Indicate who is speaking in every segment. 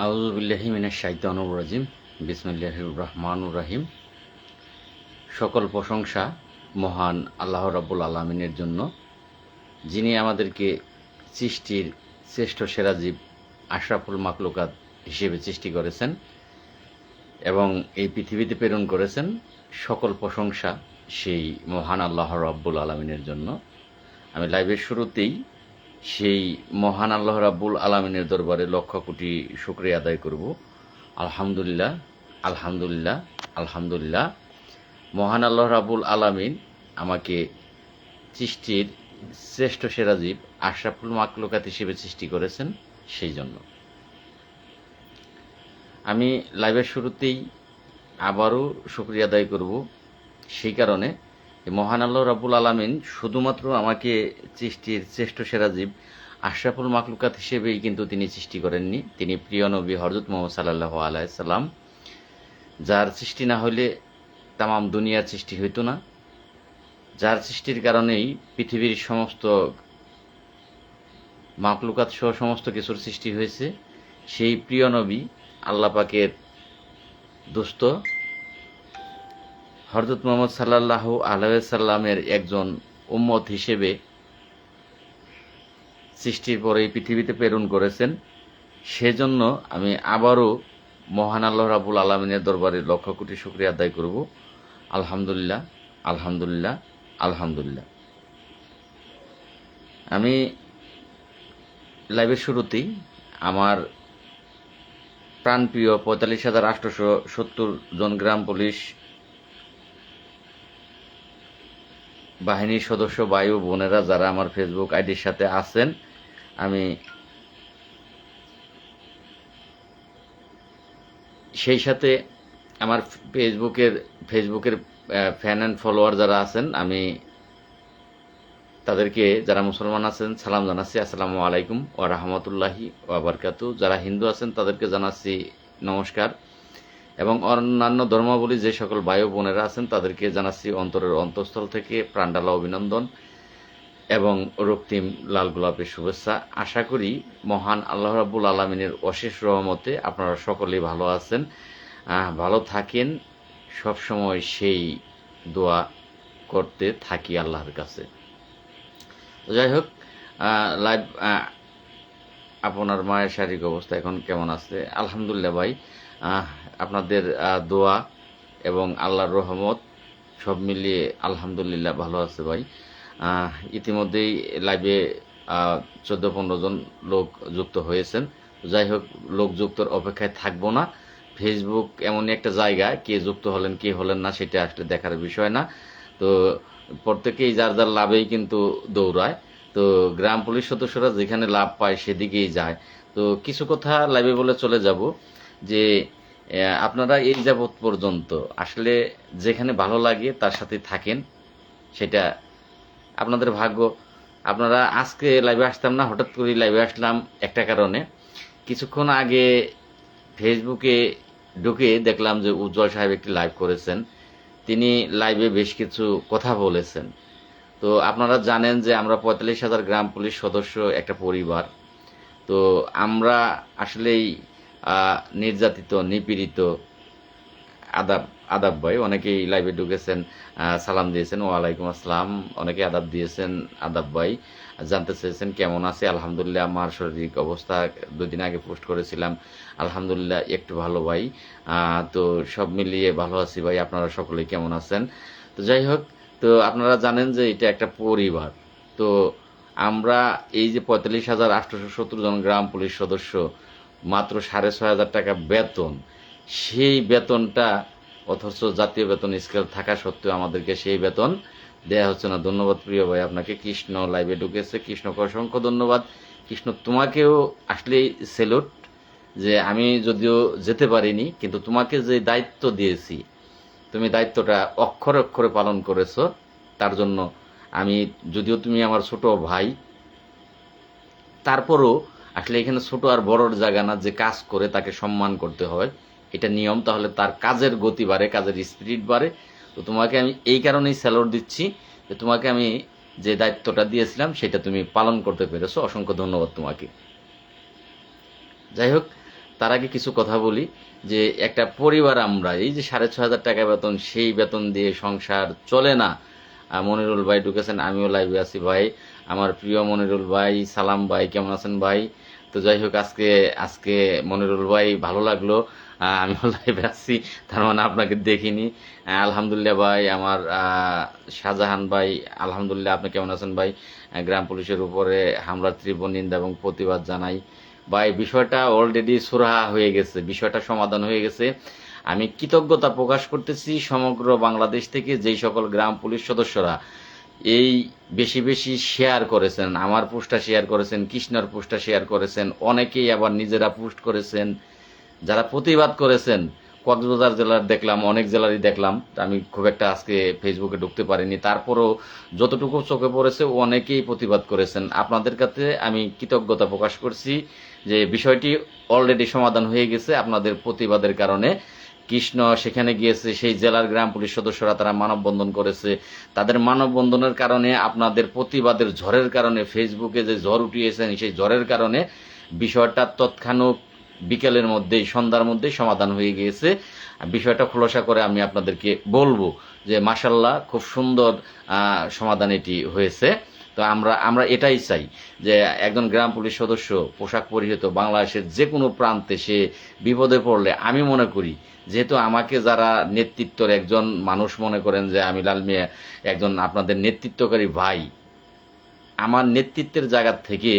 Speaker 1: আউযু বিল্লাহি মিনাশ শাইতানির রাজিম। বিসমিল্লাহির রহমানির রহিম। সকল প্রশংসা মহান আল্লাহ রাব্বুল আলামিনের জন্য, যিনি আমাদেরকে সৃষ্টির শ্রেষ্ঠ সেরা জীব আশরাফুল মাখলুকাত হিসেবে সৃষ্টি করেছেন এবং এই পৃথিবীতে প্রেরণ করেছেন। সকল প্রশংসা সেই মহান আল্লাহ রাব্বুল আলামিনের জন্য। আমি লাইভের শুরুতেই সেই মহান আল্লাহ রাব্বুল আলামিনের দরবারে লক্ষ কোটি শুকরিয়া আদায় করব। আলহামদুলিল্লাহ, আলহামদুলিল্লাহ, আলহামদুলিল্লাহ। মহান আল্লাহ রাব্বুল আলামিন আমাকে সৃষ্টির শ্রেষ্ঠ সেরা জীব আশরাফুল মাখলুকাত হিসেবে সৃষ্টি করেছেন, সেই জন্য আমি লাইভের শুরুতেই আবারও শুকরিয়া আদায় করব। সেই কারণে মহান আল্লাহ রাব্বুল আলামিন শুধুমাত্র আমাকে সৃষ্টির শ্রেষ্ঠ সেরা জীব আশরাফুল মাখলুকাত হিসেবেই কিন্তু তিনি সৃষ্টি করেননি। তিনি প্রিয় নবী হযরত মুহাম্মদ সাল্লাল্লাহু আলাইহি সাল্লাম, যার সৃষ্টি না হলে তামাম দুনিয়ার সৃষ্টি হইতো না, যার সৃষ্টির কারণেই পৃথিবীর সমস্ত মাখলুকাত সহ সমস্ত কিছুর সৃষ্টি হয়েছে। সেই প্রিয় নবী আল্লাহ পাকের দোস্ত হযরত মুহাম্মদ সাল্লাল্লাহু আলাইহি সাল্লামের একজন উম্মত হিসেবে সৃষ্টির পরে এই পৃথিবীতে প্রেরণ করেছেন। সেজন্য আমি আবারও মহান আল্লাহ রাব্বুল আলামিনের দরবারে লক্ষ কোটি শুকরিয়া আদায় করব। আলহামদুলিল্লাহ, আলহামদুলিল্লাহ, আলহামদুলিল্লাহ। আমি লাইভের শুরুতেই আমার প্রাণপ্রিয় ৪৫,৮৭০ জন গ্রাম পুলিশ বাহিনীর সদস্য ভাই ও বোনেরা যারা আমার ফেসবুক আইডির সাথে আছেন, আমি সেই সাথে আমার ফেসবুকের ফ্যান অ্যান্ড ফলোয়ার যারা আছেন, আমি তাদেরকে, যারা মুসলমান আছেন, সালাম জানাচ্ছি। আসসালামু আলাইকুম ওয়া রাহমাতুল্লাহি ওয়া বারাকাতু। যারা হিন্দু আছেন তাদেরকে জানাচ্ছি নমস্কার, এবং অন্যান্য ধর্মাবলী যে সকল ভাই ও বোনেরা আছেন তাদেরকে জানাচ্ছি অন্তরের অন্তঃস্থল থেকে প্রাণঢালা অভিনন্দন এবং রক্তিম লাল গোলাপের শুভেচ্ছা। আশা করি মহান আল্লাহ রাব্বুল আলামিনের অশেষ রহমতে আপনারা সকলেই ভালো আছেন, ভালো থাকেন। সবসময় সেই দোয়া করতে থাকি আল্লাহর কাছে। যাই হোক, লাইভ আপনার মায়ের শারীরিক অবস্থা এখন কেমন আছে? আলহামদুলিল্লাহ ভাই, আপনাদের দোয়া এবং আল্লাহর রহমত সব মিলিয়ে আলহামদুলিল্লাহ ভালো আছে ভাই। ইতিমধ্যেই লাইভে 14-15 জন লোক যুক্ত হয়েছেন। যাই হোক, লোক যুক্তর অপেক্ষায় থাকবো না। ফেসবুক এমনই একটা জায়গা, কে যুক্ত হলেন কে হলেন না সেটা আসলে দেখার বিষয় না। তো প্রত্যেকেই যার যার লাভেই কিন্তু দৌড়ায়। তো গ্রাম পুলিশ সদস্যরা যেখানে লাভ পায় সেদিকেই যায়। তো কিছু কথা লাইভে বলে চলে যাব যে আপনারা এই যাবৎ পর্যন্ত আসলে যেখানে ভালো লাগে তার সাথে থাকেন, সেটা আপনাদের ভাগ্য। আপনারা আজকে লাইভে আসতাম না, হঠাৎ করে লাইভে আসলাম একটা কারণে। কিছুক্ষণ আগে ফেসবুকে ঢুকে দেখলাম যে উজ্জ্বল সাহেব একটি লাইভ করেছেন। তিনি লাইভে বেশ কিছু কথা বলেছেন। তো আপনারা জানেন যে আমরা ৪৫,০০০ গ্রাম পুলিশ সদস্য একটা পরিবার। তো আমরা আসলেই নির্যাতিত, নিপীড়িত। আদাব, আদাব ভাই, অনেকেই লাইভে ঢুকেছেন, সালাম দিয়েছেন, ওয়ালাইকুম আসসালাম। অনেকে আদাব দিয়েছেন। আদাব ভাই জানতে চেয়েছেন কেমন আছে। আলহামদুলিল্লাহ, আমার শারীরিক অবস্থা 2 দিন আগে পোস্ট করেছিলাম, আলহামদুলিল্লাহ একটু ভালো ভাই। তো সব মিলিয়ে ভালো আছি ভাই। আপনারা সকলেই কেমন আছেন? তো যাই হোক, তো আপনারা জানেন যে এটা একটা পরিবার। তো আমরা এই যে ৪৫,৮৭০ জন গ্রাম পুলিশ সদস্য, মাত্র ৬,৫০০ টাকা বেতন, সেই বেতনটা, অথচ জাতীয় বেতন স্কেল থাকা সত্ত্বেও আমাদেরকে সেই বেতন দেয়া হচ্ছে না। ধন্যবাদ প্রিয় ভাই আপনাকে। কৃষ্ণ লাইভে ঢুকেছে, কৃষ্ণকে অসংখ্য ধন্যবাদ। কৃষ্ণ তোমাকেও আসলেই সেলুট, যে আমি যদিও যেতে পারিনি কিন্তু তোমাকে যে দায়িত্ব দিয়েছি তুমি দায়িত্বটা অক্ষরে অক্ষরে পালন করেছো। তার জন্য আমি, যদিও তুমি আমার ছোট ভাই, তারপরও আসলে এখানে ছোট আর বড়র জায়গা না, যে কাজ করে তাকে সম্মান করতে হয়, এটা নিয়ম। তাহলে তার কাজের গতি বাড়ে, কাজের স্পিরিট বাড়ে। তো তোমাকে আমি এই কারণেই স্যালুট দিচ্ছি যে তোমাকে আমি যে দায়িত্বটা দিয়েছিলাম সেটা তুমি পালন করতে পেরেছো। অসংখ্য ধন্যবাদ তোমাকে। যাই হোক, তার আগে কিছু কথা বলি যে একটা পরিবার আমরা এই যে 6,500 টাকা বেতন, সেই বেতন দিয়ে সংসার চলে না। মনিরুল ভাই ঢুকেছেন, আমিও লাইভে আছি ভাই। আমার প্রিয় মনিরুল ভাই, সালাম ভাই, কেমন আছেন ভাই? তো যাই হোক, আজকে আজকে মনিরুল ভাই ভালো লাগলো, আমিও লাইভে আছি, তার মানে আপনাকে দেখিনি। আলহামদুলিল্লাহ ভাই। আমার শাহজাহান ভাই, আলহামদুলিল্লাহ। আপনি কেমন আছেন ভাই? গ্রাম পুলিশের উপরে হামলার তীব্র নিন্দা এবং প্রতিবাদ জানাই ভাই। বিষয়টা অলরেডি সুরাহা হয়ে গেছে, বিষয়টা সমাধান হয়ে গেছে। আমি কৃতজ্ঞতা প্রকাশ করতেছি সমগ্র বাংলাদেশ থেকে যেই সকল গ্রাম পুলিশ সদস্যরা এই বেশি বেশি শেয়ার করেছেন, আমার পোস্টটা শেয়ার করেছেন, কৃষ্ণর পোস্টটা শেয়ার করেছেন, অনেকেই আবার নিজেরা পোস্ট করেছেন, যারা প্রতিবাদ করেছেন। কক্সবাজার জেলার দেখলাম, অনেক জেলারই দেখলাম, আমি খুব একটা আজকে ফেসবুকে ঢুকতে পারিনি, তারপরও যতটুকু চোখে পড়েছে অনেকেই প্রতিবাদ করেছেন। আপনাদের কাছে আমি কৃতজ্ঞতা প্রকাশ করছি যে বিষয়টি অলরেডি সমাধান হয়ে গেছে আপনাদের প্রতিবাদের কারণে। কৃষ্ণ সেখানে গিয়েছে, সেই জেলার গ্রাম পুলিশ সদস্যরা তারা মানববন্ধন করেছে। তাদের মানববন্ধনের কারণে, আপনাদের প্রতিবাদের ঝড়ের কারণে, ফেসবুকে যে ঝড় উঠিয়েছেন সেই ঝড়ের কারণে বিষয়টা তৎক্ষণাৎ বিকেলের মধ্যেই, সন্ধ্যার মধ্যেই সমাধান হয়ে গিয়েছে। বিষয়টা খোলাসা করে আমি আপনাদেরকে বলবো যে মাশাল্লাহ, খুব সুন্দর সমাধান এটি হয়েছে। তো আমরা এটাই চাই যে একজন গ্রাম পুলিশ সদস্য পোশাক পরিহিত বাংলাদেশের যে কোনো প্রান্তে সে বিপদে পড়লে, আমি মনে করি, যেহেতু আমাকে যারা নেতৃত্বের একজন মানুষ মনে করেন যে আমি লাল মিয়া একজন আপনাদের নেতৃত্বকারী ভাই, আমার নেতৃত্বের জায়গা থেকে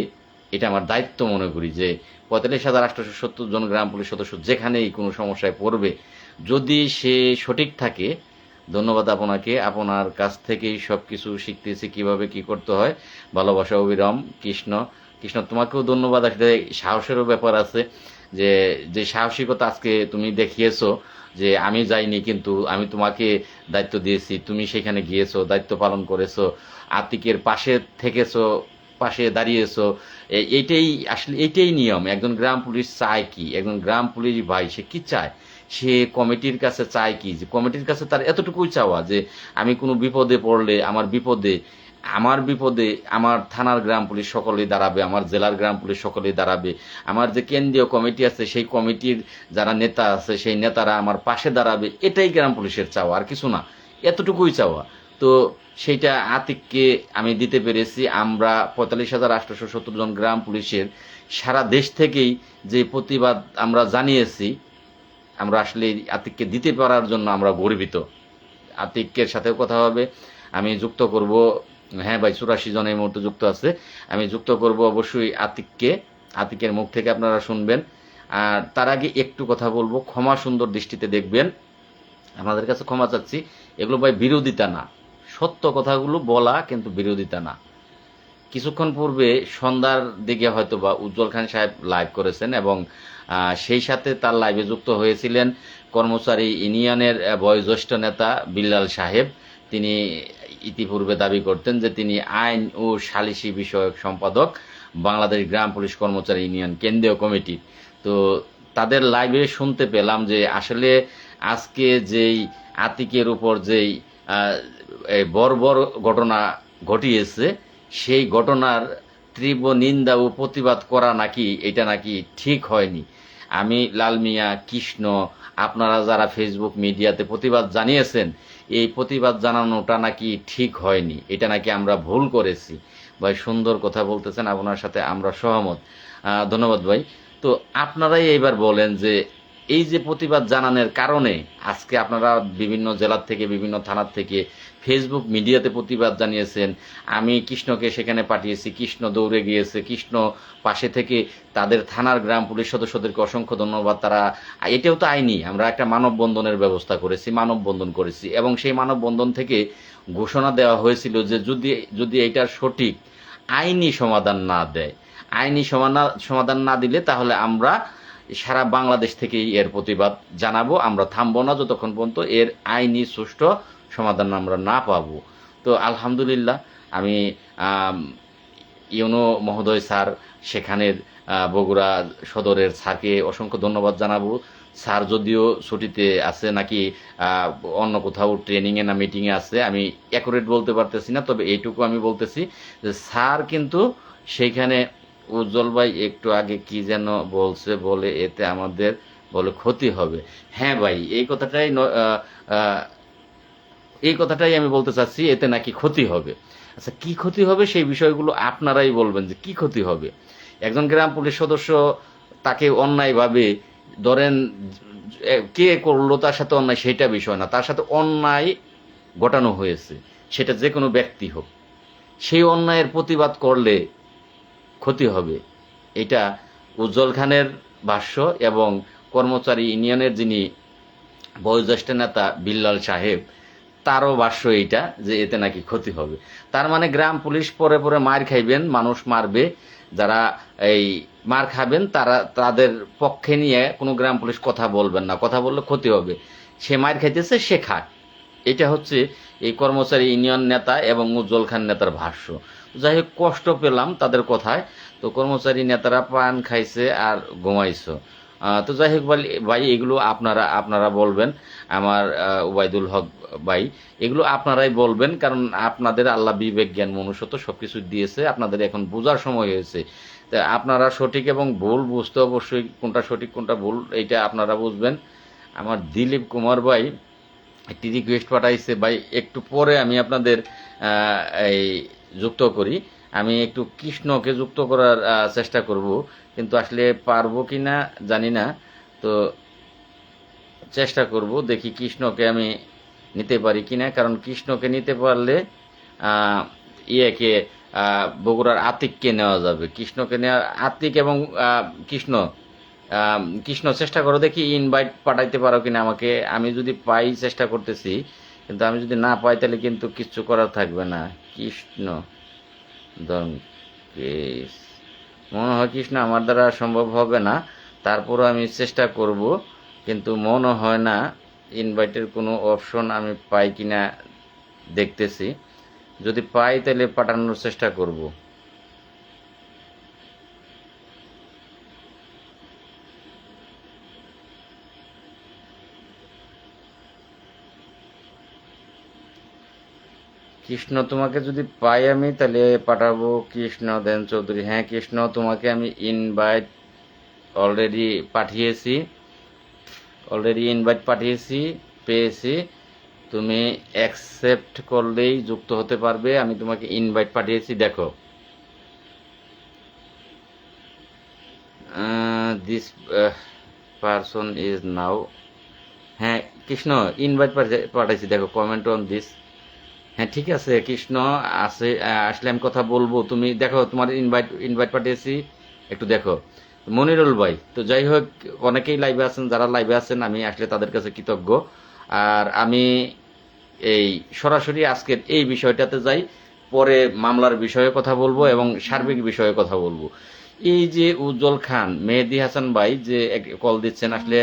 Speaker 1: এটা আমার দায়িত্ব মনে করি যে 45,870 জন গ্রাম পুলিশ সদস্য যেখানেই কোনো সমস্যায় পড়বে, যদি সে সঠিক থাকে, ধন্যবাদ আপনাকে, আপনার কাছ থেকেই সব কিছু শিখতেছি কিভাবে কি করতে হয়। ভালোবাসা অবিরাম। কৃষ্ণ, কৃষ্ণ তোমাকেও ধন্যবাদ। আসলে সাহসেরও ব্যাপার আছে, যে যে সাহসিকতা আজকে তুমি দেখিয়েছো, যে আমি যাইনি কিন্তু আমি তোমাকে দায়িত্ব দিয়েছি, তুমি সেখানে গিয়েছো, দায়িত্ব পালন করেছো, আতিকের পাশে থেকেছো, পাশে দাঁড়িয়েছো। এইটাই আসলে, এইটাই নিয়ম। একজন গ্রাম পুলিশ চায় কি, একজন গ্রাম পুলিশ ভাই সে কি চায়, সে কমিটির কাছে চায় কি, যে কমিটির কাছে তার এতটুকুই চাওয়া যে আমি কোনো বিপদে পড়লে, আমার বিপদে আমার থানার গ্রাম পুলিশ সকলেই দাঁড়াবে, আমার জেলার গ্রাম পুলিশ সকলেই দাঁড়াবে, আমার যে কেন্দ্রীয় কমিটি আছে সেই কমিটির যারা নেতা আছে সেই নেতারা আমার পাশে দাঁড়াবে। এটাই গ্রাম পুলিশের চাওয়া, আর কিছু না, এতটুকুই চাওয়া। তো সেইটা আতিককে আমি দিতে পেরেছি। আমরা 45,870 জন গ্রাম পুলিশের সারা দেশ থেকেই যে প্রতিবাদ আমরা জানিয়েছি, আমরা আসলে আতিককে দিতে পারার জন্য আমরা গর্বিত। আতিকের সাথেও কথা হবে, আমি যুক্ত করব। হ্যাঁ ভাই, 84 জন এই মুহূর্তে যুক্ত আছে, আমি যুক্ত করব অবশ্যই আতিককে। আতিকের মুখ থেকে আপনারা শুনবেন। আর তার আগে একটু কথা বলবো, ক্ষমা সুন্দর দৃষ্টিতে দেখবেন, আপনাদের কাছে ক্ষমা চাচ্ছি। এগুলো ভাই বিরোধিতা না, সত্য কথাগুলো বলা, কিন্তু বিরোধিতা না। কিছুক্ষণ পূর্বে সন্ধ্যার দিকে হয়তো বা উজ্জ্বল খান সাহেব লাইভ করেছেন, এবং সেই সাথে তার লাইভে যুক্ত হয়েছিলেন কর্মচারী ইউনিয়নের বয়োজ্যেষ্ঠ নেতা বিল্লাল সাহেব। তিনি ইতিপূর্বে দাবি করতেন যে তিনি আইন ও সালিসি বিষয়ক সম্পাদক বাংলাদেশ গ্রাম পুলিশ কর্মচারী ইউনিয়ন কেন্দ্রীয় কমিটি। তো তাদের লাইভে শুনতে পেলাম যে আসলে আজকে যেই আতিকের উপর যেই বর্বর ঘটনা ঘটিয়েছে, সেই ঘটনার তীব্র নিন্দা ও প্রতিবাদ করা নাকি এটা নাকি ঠিক হয়নি। আমি লাল মিয়া, কৃষ্ণ, আপনারা যারা ফেসবুক মিডিয়াতে প্রতিবাদ জানিয়েছেন, এই প্রতিবাদ জানানোটা নাকি ঠিক হয়নি, এটা নাকি আমরা ভুল করেছি। ভাই সুন্দর কথা বলতেছেন, আপনার সাথে আমরা সহমত। ধন্যবাদ ভাই। তো আপনারাই এইবার বলেন যে এই যে প্রতিবাদ জানানোর কারণে আজকে আপনারা বিভিন্ন জেলার থেকে, বিভিন্ন থানার থেকে ফেসবুক মিডিয়াতে প্রতিবাদ জানিয়েছেন, আমি কৃষ্ণকে সেখানে পাঠিয়েছি, কৃষ্ণ দৌড়ে গিয়েছে, কৃষ্ণ পাশে থেকে তাদের থানার গ্রাম পুলিশ সদস্যদেরকে অসংখ্য ধন্যবাদ। তারা, এটাও তো আইনি, আমরা একটা মানববন্ধনের ব্যবস্থা করেছি, মানববন্ধন করেছি, এবং সেই মানববন্ধন থেকে ঘোষণা দেওয়া হয়েছিল যে যদি এইটার সঠিক আইনি সমাধান না দেয়, আইনি সমাধান না দিলে তাহলে আমরা সারা বাংলাদেশ থেকেই এর প্রতিবাদ জানাবো, আমরা থামবো না যতক্ষণ পর্যন্ত এর আইনি সুষ্ঠু সমাধান আমরা না পাবো। তো আলহামদুলিল্লাহ, আমি ইউনো মহোদয় স্যার, সেখানের বগুড়া সদরের স্যারকে অসংখ্য ধন্যবাদ জানাবো। স্যার যদিও ছুটিতে আছে, নাকি অন্য কোথাও ট্রেনিংয়ে না মিটিংয়ে আছে, আমি অ্যাকুরেট বলতে পারতেছি না, তবে এইটুকু আমি বলতেছি যে স্যার কিন্তু সেইখানে উজ্জ্বল ভাই একটু আগে কি যেন বলছে, বলে এতে আমাদের বলে ক্ষতি হবে। হ্যাঁ ভাই, এই কথাটাই আমি বলতে চাচ্ছি, এতে নাকি ক্ষতি হবে। আচ্ছা, কি ক্ষতি হবে সেই বিষয়গুলো আপনারাই বলবেন যে কি ক্ষতি হবে। একজন গ্রাম পুলিশ সদস্য, তাকে অন্যায়ভাবে ধরেন, কে করলো তার সাথে অন্যায় সেটা বিষয় না, তার সাথে অন্যায় ঘটানো হয়েছে, সেটা যে কোনো ব্যক্তি হোক, সেই অন্যায়ের প্রতিবাদ করলে ক্ষতি হবে, এটা উজ্জ্বল খানের ভাষ্য। এবং কর্মচারী ইউনিয়নের যিনি বয়োজ্যেষ্ঠ নেতা বিল্লাল সাহেব, তারও ভাষ্য এইটা, যে এতে নাকি ক্ষতি হবে। তার মানে গ্রাম পুলিশ পরে পরে মার খাইবেন, মানুষ মারবে, যারা এই মার খাবেন তারা, তাদের পক্ষে নিয়ে কোনো গ্রাম পুলিশ কথা বলবেন না, কথা বললে ক্ষতি হবে। সে মার খাইতেছে, সে খাক। এটা হচ্ছে এই কর্মচারী ইউনিয়ন নেতা এবং উজ্জ্বল খান নেতার ভাষ্য। যাই হোক, কষ্ট পেলাম তাদের কথায়। তো কর্মচারী নেতারা পান খাইছে আর ঘুমাইছো। তো যাই হোক ভাই, এগুলো আপনারা আপনারা বলবেন। আমার ওবায়দুল হক ভাই, এগুলো আপনারাই বলবেন, কারণ আপনাদের আল্লাহ বিবেক জ্ঞান মনুষ্যত্ব সবকিছু দিয়েছে, আপনাদের এখন বোঝার সময় হয়েছে। তা আপনারা সঠিক এবং ভুল বুঝতে, অবশ্যই কোনটা সঠিক কোনটা ভুল এইটা আপনারা বুঝবেন। আমার দিলীপ কুমার ভাই একটি রিকোয়েস্ট পাঠাইছে, ভাই একটু পরে আমি আপনাদের এই যুক্ত করি। আমি একটু কৃষ্ণকে যুক্ত করার চেষ্টা করব, কিন্তু আসলে পারবো কি না জানি না। তো চেষ্টা করব, দেখি কৃষ্ণকে আমি নিতে পারি কিনা, কারণ কৃষ্ণকে নিতে পারলে ইয়েকে বগুড়ার আতিককে নেওয়া যাবে। কৃষ্ণকে নেওয়া, আতিক এবং কৃষ্ণ, কৃষ্ণ চেষ্টা করো, দেখি ইনভাইট পাঠাইতে পারো কিনা আমাকে। আমি যদি পাই চেষ্টা করতেছি, কিন্তু আমি যদি না পাই তাহলে কিন্তু কিচ্ছু করার থাকবে না। কৃষ্ণ দঙ্কেশ, মনে হয় কৃষ্ণ আমার দ্বারা সম্ভব হবে না, তারপরও আমি চেষ্টা করব, কিন্তু মনে হয় না ইনভাইটের কোনো অপশন আমি পাই কিনা দেখতেছি। যদি পাই তাহলে পাঠানোর চেষ্টা করব। কৃষ্ণ, তোমাকে যদি পাই আমি তাহলে পাঠাবো। কৃষ্ণ দেন চৌধুরী, হ্যাঁ কৃষ্ণ, তোমাকে আমি ইনভাইট অলরেডি পাঠিয়েছি, পেয়েছি। তুমি অ্যাকসেপ্ট করলেই যুক্ত হতে পারবে। আমি তোমাকে ইনভাইট পাঠিয়েছি, দেখো। দিস পারসন ইজ নাও, হ্যাঁ কৃষ্ণ ইনভাইট পাঠাইছি, দেখো, কমেন্ট অন দিস। হ্যাঁ ঠিক আছে কৃষ্ণ, আছে, আসলে আমি কথা বলবো। তুমি দেখো, তোমার ইনভাইট পাঠিয়েছি, একটু দেখো। মনিরুল ভাই, তো যাই হোক, অনেকেই লাইভে আছেন, যারা লাইভে আছেন আমি আসলে তাদের কাছে কৃতজ্ঞ। আর আমি এই সরাসরি আজকের এই বিষয়টাতে যাই, পরে মামলার বিষয়ে কথা বলবো এবং সার্বিক বিষয়ে কথা বলবো। এই যে উজ্জ্বল খান, মেহেদি হাসান ভাই যে কল দিচ্ছেন, আসলে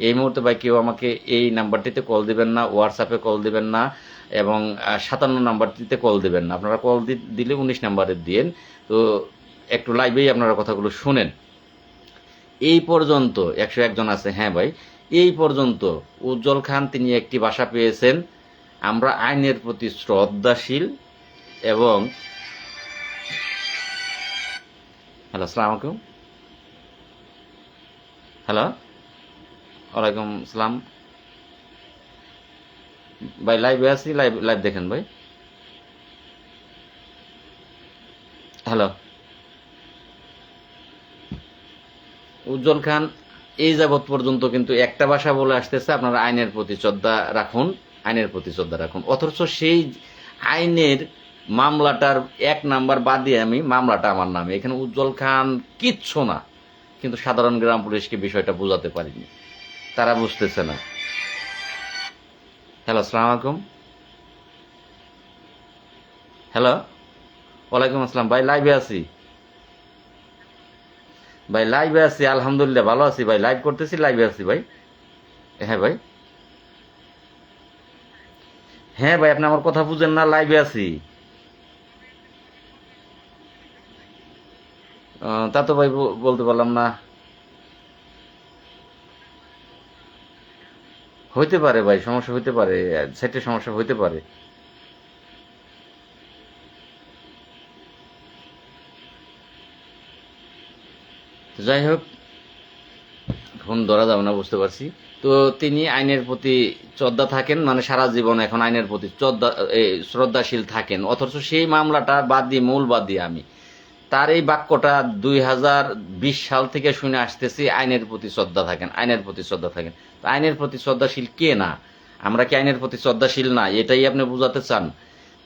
Speaker 1: এই মুহূর্তে ভাই কেউ আমাকে এই নাম্বারটিতে কল দিবেন না, হোয়াটসঅ্যাপে কল দিবেন না, এবং 57 নাম্বারটিতে কল দিবেন না। আপনারা কল দিলে 19 নাম্বারে দিন। তো একটু লাইভেই আপনারা কথাগুলো শুনেন। এই পর্যন্ত 101 জন আছে, হ্যাঁ ভাই, এই পর্যন্ত উজ্জ্বল খান তিনি একটি বাসা পেয়েছেন। আমরা আইনের প্রতি শ্রদ্ধাশীল এবং, হ্যালো আসসালামু আলাইকুম, হ্যালো, ওয়ালাইকুম আসসালাম ভাই, লাইভে আছি, লাইভ লাইভ দেখেন ভাই। হ্যালো, উজ্জ্বল খান এই যাবৎ পর্যন্ত কিন্তু একটা ভাষা বলে আসতেছে, আপনারা আইনের প্রতি শ্রদ্ধা রাখুন, আইনের প্রতি শ্রদ্ধা রাখুন। অথচ সেই আইনের মামলাটার 1 নাম্বার বাদ দিয়ে আমি মামলাটা আমার নামে, এখানে উজ্জ্বল খান কিচ্ছু না, কিন্তু সাধারণ গ্রাম পুলিশকে বিষয়টা বোঝাতে পারিনি, তারা বুঝতেছে না। হ্যালো আসসালামু আলাইকুম, হ্যালো, ওয়ালাইকুম আসসালাম ভাই, লাইভে আছি ভাই, লাইভে আছি, আলহামদুলিল্লাহ ভালো আছি ভাই, লাইভ করতেছি, লাইভে আছি ভাই। হ্যাঁ ভাই, হ্যাঁ ভাই, আপনি আমার কথা বুঝেন না, লাইভে আছি। তা তো ভাই বলতে পারলাম না। হইতে পারে ভাই, সমস্যা হইতে পারে, সেটে সমস্যা হইতে পারে। যাই হোক, ফোন ধরা যাবে না বুঝতে পারছি। তো তিনি আইনের প্রতি শ্রদ্ধা থাকেন, মানে সারা জীবন এখন আইনের প্রতি শ্রদ্ধাশীল থাকেন, অথচ সেই মামলাটা বাদ দিয়ে, মূল বাদ দিয়ে আমি তার এই বাক্যটা 2020 সাল থেকে শুনে আসতেছি, আইনের প্রতি শ্রদ্ধা থাকেন, আইনের প্রতি শ্রদ্ধা থাকেন। তো আইনের প্রতি শ্রদ্ধাশীল কে না? আমরা কি আইনের প্রতি শ্রদ্ধাশীল না, এটাই আপনি বোঝাতে চান?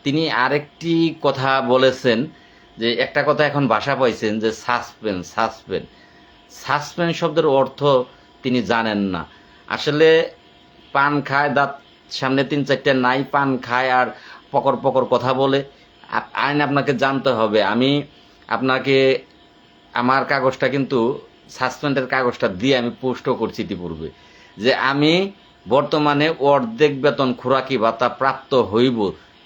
Speaker 1: তিনি আরেকটি কথা বলেছেন, যে একটা কথা এখন ভাষা পাইছেন, যে সাসপেন্স। সাসপেন্স শব্দের অর্থ তিনি জানেন না। আসলে পান খায়, দাঁত সামনে 3-4টা নাই, পান খায় আর পকর পকর কথা বলে। আইন আপনাকে জানতে হবে। আমি আপনাকে আমার কাগজটা কিন্তু, সাসপেন্ডের কাগজটা দিয়ে আমি পোস্টও করছি ইতিপূর্বে, যে আমি বর্তমানে অর্ধেক বেতন খোরাকি ভাতা প্রাপ্ত হইব,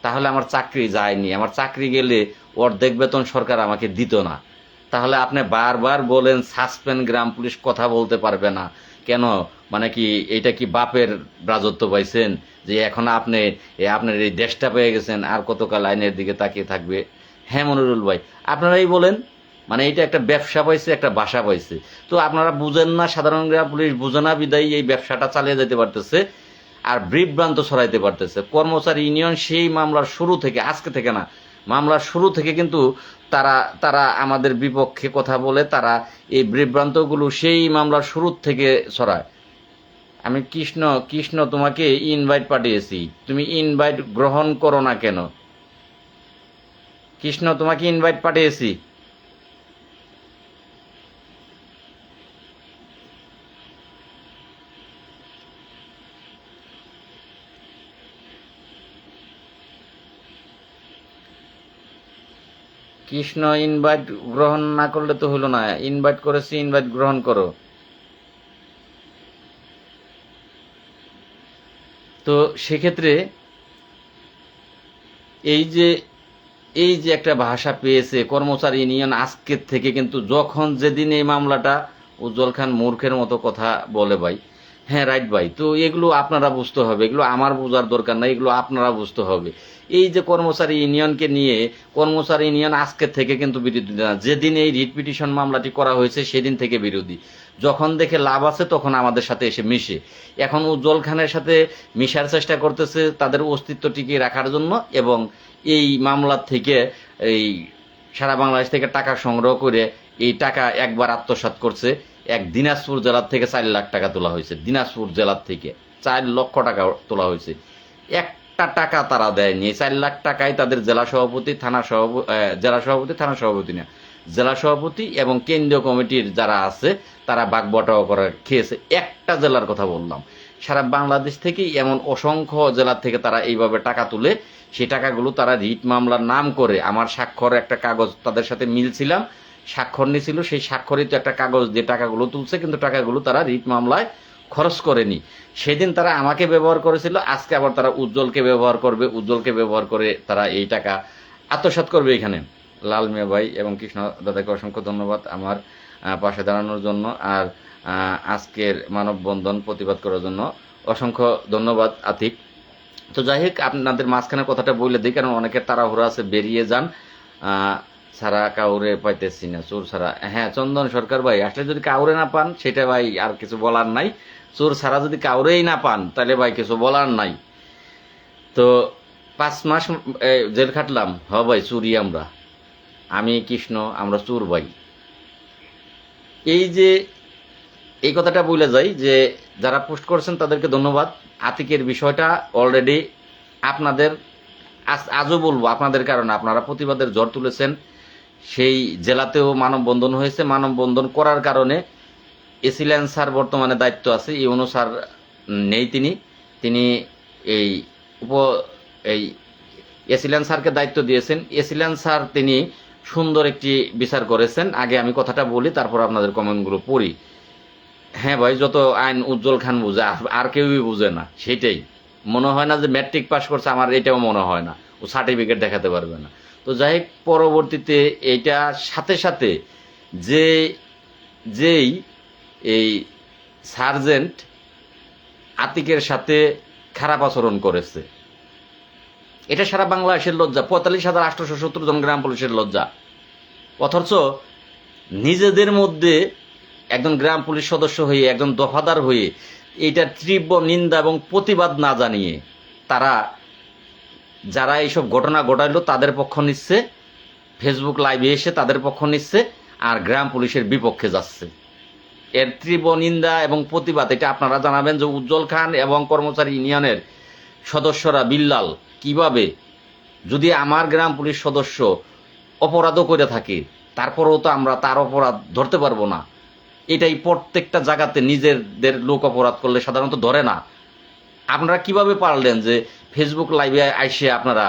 Speaker 1: তাহলে আমার চাকরি যায়নি। আমার চাকরি গেলে অর্ধেক বেতন সরকার আমাকে দিত না। তাহলে আপনি বারবার বলেন সাসপেন্ড, গ্রাম পুলিশ কথা বলতে পারবে না কেন? মানে কি এটা কি বাপের রাজত্ব পাইছেন, যে এখন আপনি আপনার এই দেশটা পেয়ে গেছেন, আর কতকাল আইনের দিকে তাকিয়ে থাকবে? হ্যাঁ মনিরুল ভাই, আপনারাই বলেন। মানে এটা একটা ব্যবসা পাইছে, একটা বাসা পাইছে। তো আপনারা বুঝেন না, সাধারণ গ্রাম পুলিশ বুঝে না, বিদায়ী এই ব্যবসাটা চালিয়ে যেতে পারতেছে আর বিভ্রান্ত ছড়াইতে পারতেছে। কর্মচারী ইউনিয়ন সেই মামলার শুরু থেকে, আজকে থেকে না, মামলার শুরু থেকে কিন্তু তারা তারা আমাদের বিপক্ষে কথা বলে, তারা এই বিভ্রান্তগুলো সেই মামলার শুরু থেকে ছড়ায়। আমি কৃষ্ণ তোমাকে ইনভাইট পাঠিয়েছি, তুমি ইনভাইট গ্রহণ করো না কেন? কৃষ্ণ তোমাকে ইনভাইট পাঠিয়েছি। কৃষ্ণ ইনভাইট গ্রহণ না করলে তো হলো না, ইনভাইট করেছি, ইনভাইট গ্রহণ করো। তো সেক্ষেত্রে এই যে একটা ভাষা পেয়েছে কর্মচারী ইউনিয়ন আজকের থেকে, কিন্তু যখন যেদিন এই মামলাটা, উজ্জ্বল খান মূর্খের মতো কথা বলে ভাই। হ্যাঁ রাইট ভাই, তো এগুলো আপনারা বুঝতে হবে, এগুলো আমার বোঝার দরকার নাই, এগুলো আপনারা বুঝতে হবে। এই যে কর্মচারী ইউনিয়নকে নিয়ে, কর্মচারী ইউনিয়ন আজকের থেকে কিন্তু বিরোধী না। যেদিন এই রিট পিটিশন মামলাটি করা হয়েছে সেদিন থেকে বিরোধী। যখন দেখে লাভ আছে তখন আমাদের সাথে এসে মিশে। এখন উজ্জ্বল খানের সাথে মিশার চেষ্টা করতেছে তাদের অস্তিত্ব টিকিয়ে রাখার জন্য, এবং এই মামলার থেকে এই সারা বাংলাদেশ থেকে টাকা সংগ্রহ করে এই টাকা একবার আত্মসাৎ করছে। দিনাজপুর জেলার থেকে 4 লাখ টাকা তোলা হয়েছে, দিনাজপুর জেলার থেকে 4 লক্ষ টাকা তোলা হয়েছে। একটা টাকা তারা দেয়নি। 4 লাখ টাকায় তাদের জেলা সভাপতি, থানা সভাপতি না, জেলা সভাপতি এবং কেন্দ্রীয় কমিটির যারা আছে তারা বাগবটাও করে খেয়েছে। একটা জেলার কথা বললাম, সারা বাংলাদেশ থেকে এমন অসংখ্য জেলার থেকে তারা এইভাবে টাকা তুলে, সেই টাকাগুলো তারা রিট মামলার নাম করে, আমার স্বাক্ষর একটা কাগজ তাদের সাথে মিলছিলাম, স্বাক্ষর নিয়েছিল, সেই স্বাক্ষরিত একটা কাগজ দিয়ে টাকাগুলো তুলছে, কিন্তু টাকাগুলো তারা রিট মামলায় খরচ করেনি। সেদিন তারা আমাকে ব্যবহার করেছিল, আজকে আবার তারা উজ্জ্বলকে ব্যবহার করবে, উজ্জ্বলকে ব্যবহার করে তারা এই টাকা আত্মসাৎ করবে এখানে। লাল মিয়া ভাই এবং কৃষ্ণ দাদাকে অসংখ্য ধন্যবাদ আমার পাশে দাঁড়ানোর জন্য, আর আজকের মানববন্ধন প্রতিবাদ করার জন্য অসংখ্য ধন্যবাদ আতিক। তো যাই হোক, আপনাদের মাঝখানের কথাটা বলে দিই, কারণ অনেকের তাড়াহুড়া আছে, বেরিয়ে যান। ছাড়া কাউরে পাইতেছি না, চোর ছাড়া। হ্যাঁ চন্দন সরকার ভাই, আসলে যদি কাউরে না পান সেটা ভাই আর কিছু বলার নাই। চোর ছাড়া যদি কাউরেই না পান তাহলে ভাই কিছু বলার নাই। তো 5 মাস জেল খাটলাম, হ ভাই চুরি আমরা, আমি কৃষ্ণ আমরা চোর ভাই। এই যে এই কথাটা বলে যাই, যে যারা পোস্ট করছেন তাদেরকে ধন্যবাদ। আতিকের বিষয়টা অলরেডি আপনাদের আজও বলবো, আপনাদের কারণে আপনারা প্রতিবাদের ঝড় তুলেছেন। সেই জেলাতেও মানববন্ধন হয়েছে, মানববন্ধন করার কারণে এসিলেন স্যার বর্তমানে দায়িত্ব আছে, ইউনো স্যার নেই, তিনি এই এই এসিলেন স্যারকে দায়িত্ব দিয়েছেন। এসিলেন স্যার তিনি সুন্দর একটি বিচার করেছেন। আগে আমি কথাটা বলি, তারপর আপনাদের কমেন্টগুলো পড়ি। হ্যাঁ ভাই, যত আইন উজ্জ্বল খান বুঝে, আর কেউই বুঝে না। সেটাই মনে হয় না যে ম্যাট্রিক পাস করছে, আমার এটাও মনে হয় না ও সার্টিফিকেট দেখাতে পারবে না। তো যাই হোক, পরবর্তীতে এইটা সাথে সাথে যেই এই সার্জেন্ট আতিকের সাথে খারাপ আচরণ করেছে, এটা সারা বাংলাদেশের লজ্জা। 45,870 জন গ্রাম পুলিশের লজ্জা। অথচ নিজেদের মধ্যে একজন গ্রাম পুলিশ সদস্য হয়ে, একজন দফাদার হয়ে এইটার তীব্র নিন্দা এবং প্রতিবাদ না জানিয়ে তারা যারা এইসব ঘটনা ঘটাইলো তাদের পক্ষ নিচ্ছে, ফেসবুক লাইভে এসে তাদের পক্ষ নিচ্ছে, আর গ্রাম পুলিশের বিপক্ষে যাচ্ছে। এর তীব্র নিন্দা এবং প্রতিবাদ এটা আপনারা জানাবেন যে উজ্জ্বল খান এবং কর্মচারী ইউনিয়নের সদস্যরা বিল্লাল কিভাবে, যদি আমার গ্রাম পুলিশ সদস্য অপরাধও করে থাকে তারপরেও তো আমরা তার অপরাধ ধরতে পারবো না। এটাই প্রত্যেকটা জায়গাতে নিজেদের লোক অপরাধ করলে সাধারণত ধরে না। আপনারা কিভাবে পারলেন যে ফেসবুক লাইভে আইসে আপনারা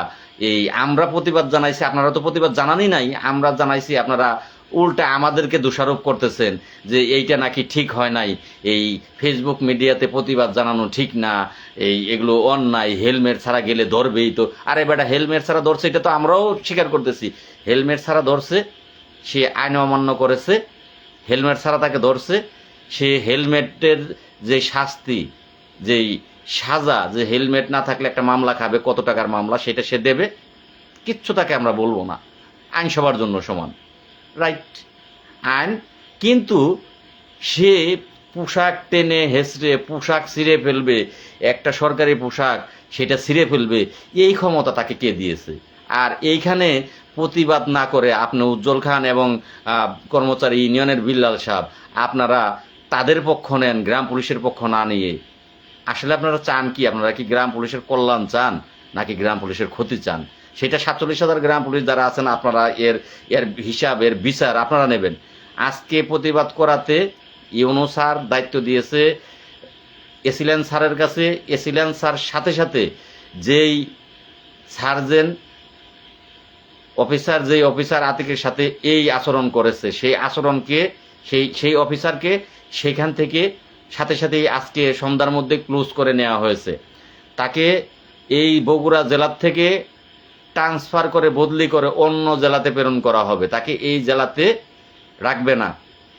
Speaker 1: আমরা প্রতিবাদ জানাইছি, আপনারা তো প্রতিবাদ জানানই নাই, আমরা জানাইছি, আপনারা উল্টা আমাদেরকে দোষারোপ করতেছেন যে এইটা নাকি ঠিক হয় নাই, এই ফেসবুক মিডিয়াতে প্রতিবাদ জানানো ঠিক না, এগুলো অন্যায়, হেলমেট ছাড়া গেলে ধরবেই তো। আরে বেটা, হেলমেট ছাড়া ধরছে এটা তো আমরাও স্বীকার করতেছি, হেলমেট ছাড়া ধরছে, সে আইন অমান্য করেছে, হেলমেট ছাড়া তাকে ধরছে, সে হেলমেটের যে শাস্তি, যেই সাজা, যে হেলমেট না থাকলে একটা মামলা খাবে, কত টাকার মামলা, সেটা সে দেবে, কিচ্ছু তাকে আমরা বলবো না, আইন সবার জন্য সমান, রাইট আইন। কিন্তু সে পোশাক টেনে হেসড়ে পোশাক ছিঁড়ে ফেলবে, একটা সরকারি পোশাক সেটা ছিঁড়ে ফেলবে, এই ক্ষমতা তাকে কে দিয়েছে? আর এইখানে প্রতিবাদ না করে আপনি উজ্জ্বল খান এবং কর্মচারী ইউনিয়নের বিল্লাল সাহেব আপনারা তাদের পক্ষ নেন, গ্রাম পুলিশের পক্ষ না নিয়ে। আসলে আপনারা চান কি? আপনারা কি গ্রাম পুলিশের কল্যাণ চান নাকি গ্রাম পুলিশের ক্ষতি চান? সেটা 47,000 গ্রাম পুলিশ যারা আছেন আপনারা এর এর হিসাব, এর বিচার আপনারা নেবেন। আজকে প্রতিবাদ করাতে ইউনূস স্যার দায়িত্ব দিয়েছে এসিলেন স্যারের কাছে। এসিলেন স্যার সাথে সাথে যেই সার্জেন্ট অফিসার, যেই অফিসার আতিকের সাথে এই আচরণ করেছে, সেই আচরণকে, সেই অফিসারকে সেখান থেকে সাথে সাথেই আজকে সন্ধ্যার মধ্যে ক্লোজ করে নেওয়া হয়েছে। তাকে এই বগুড়া জেলার থেকে ট্রান্সফার করে, বদলি করে অন্য জেলাতে প্রেরণ করা হবে। তাকে এই জেলাতে রাখবে না,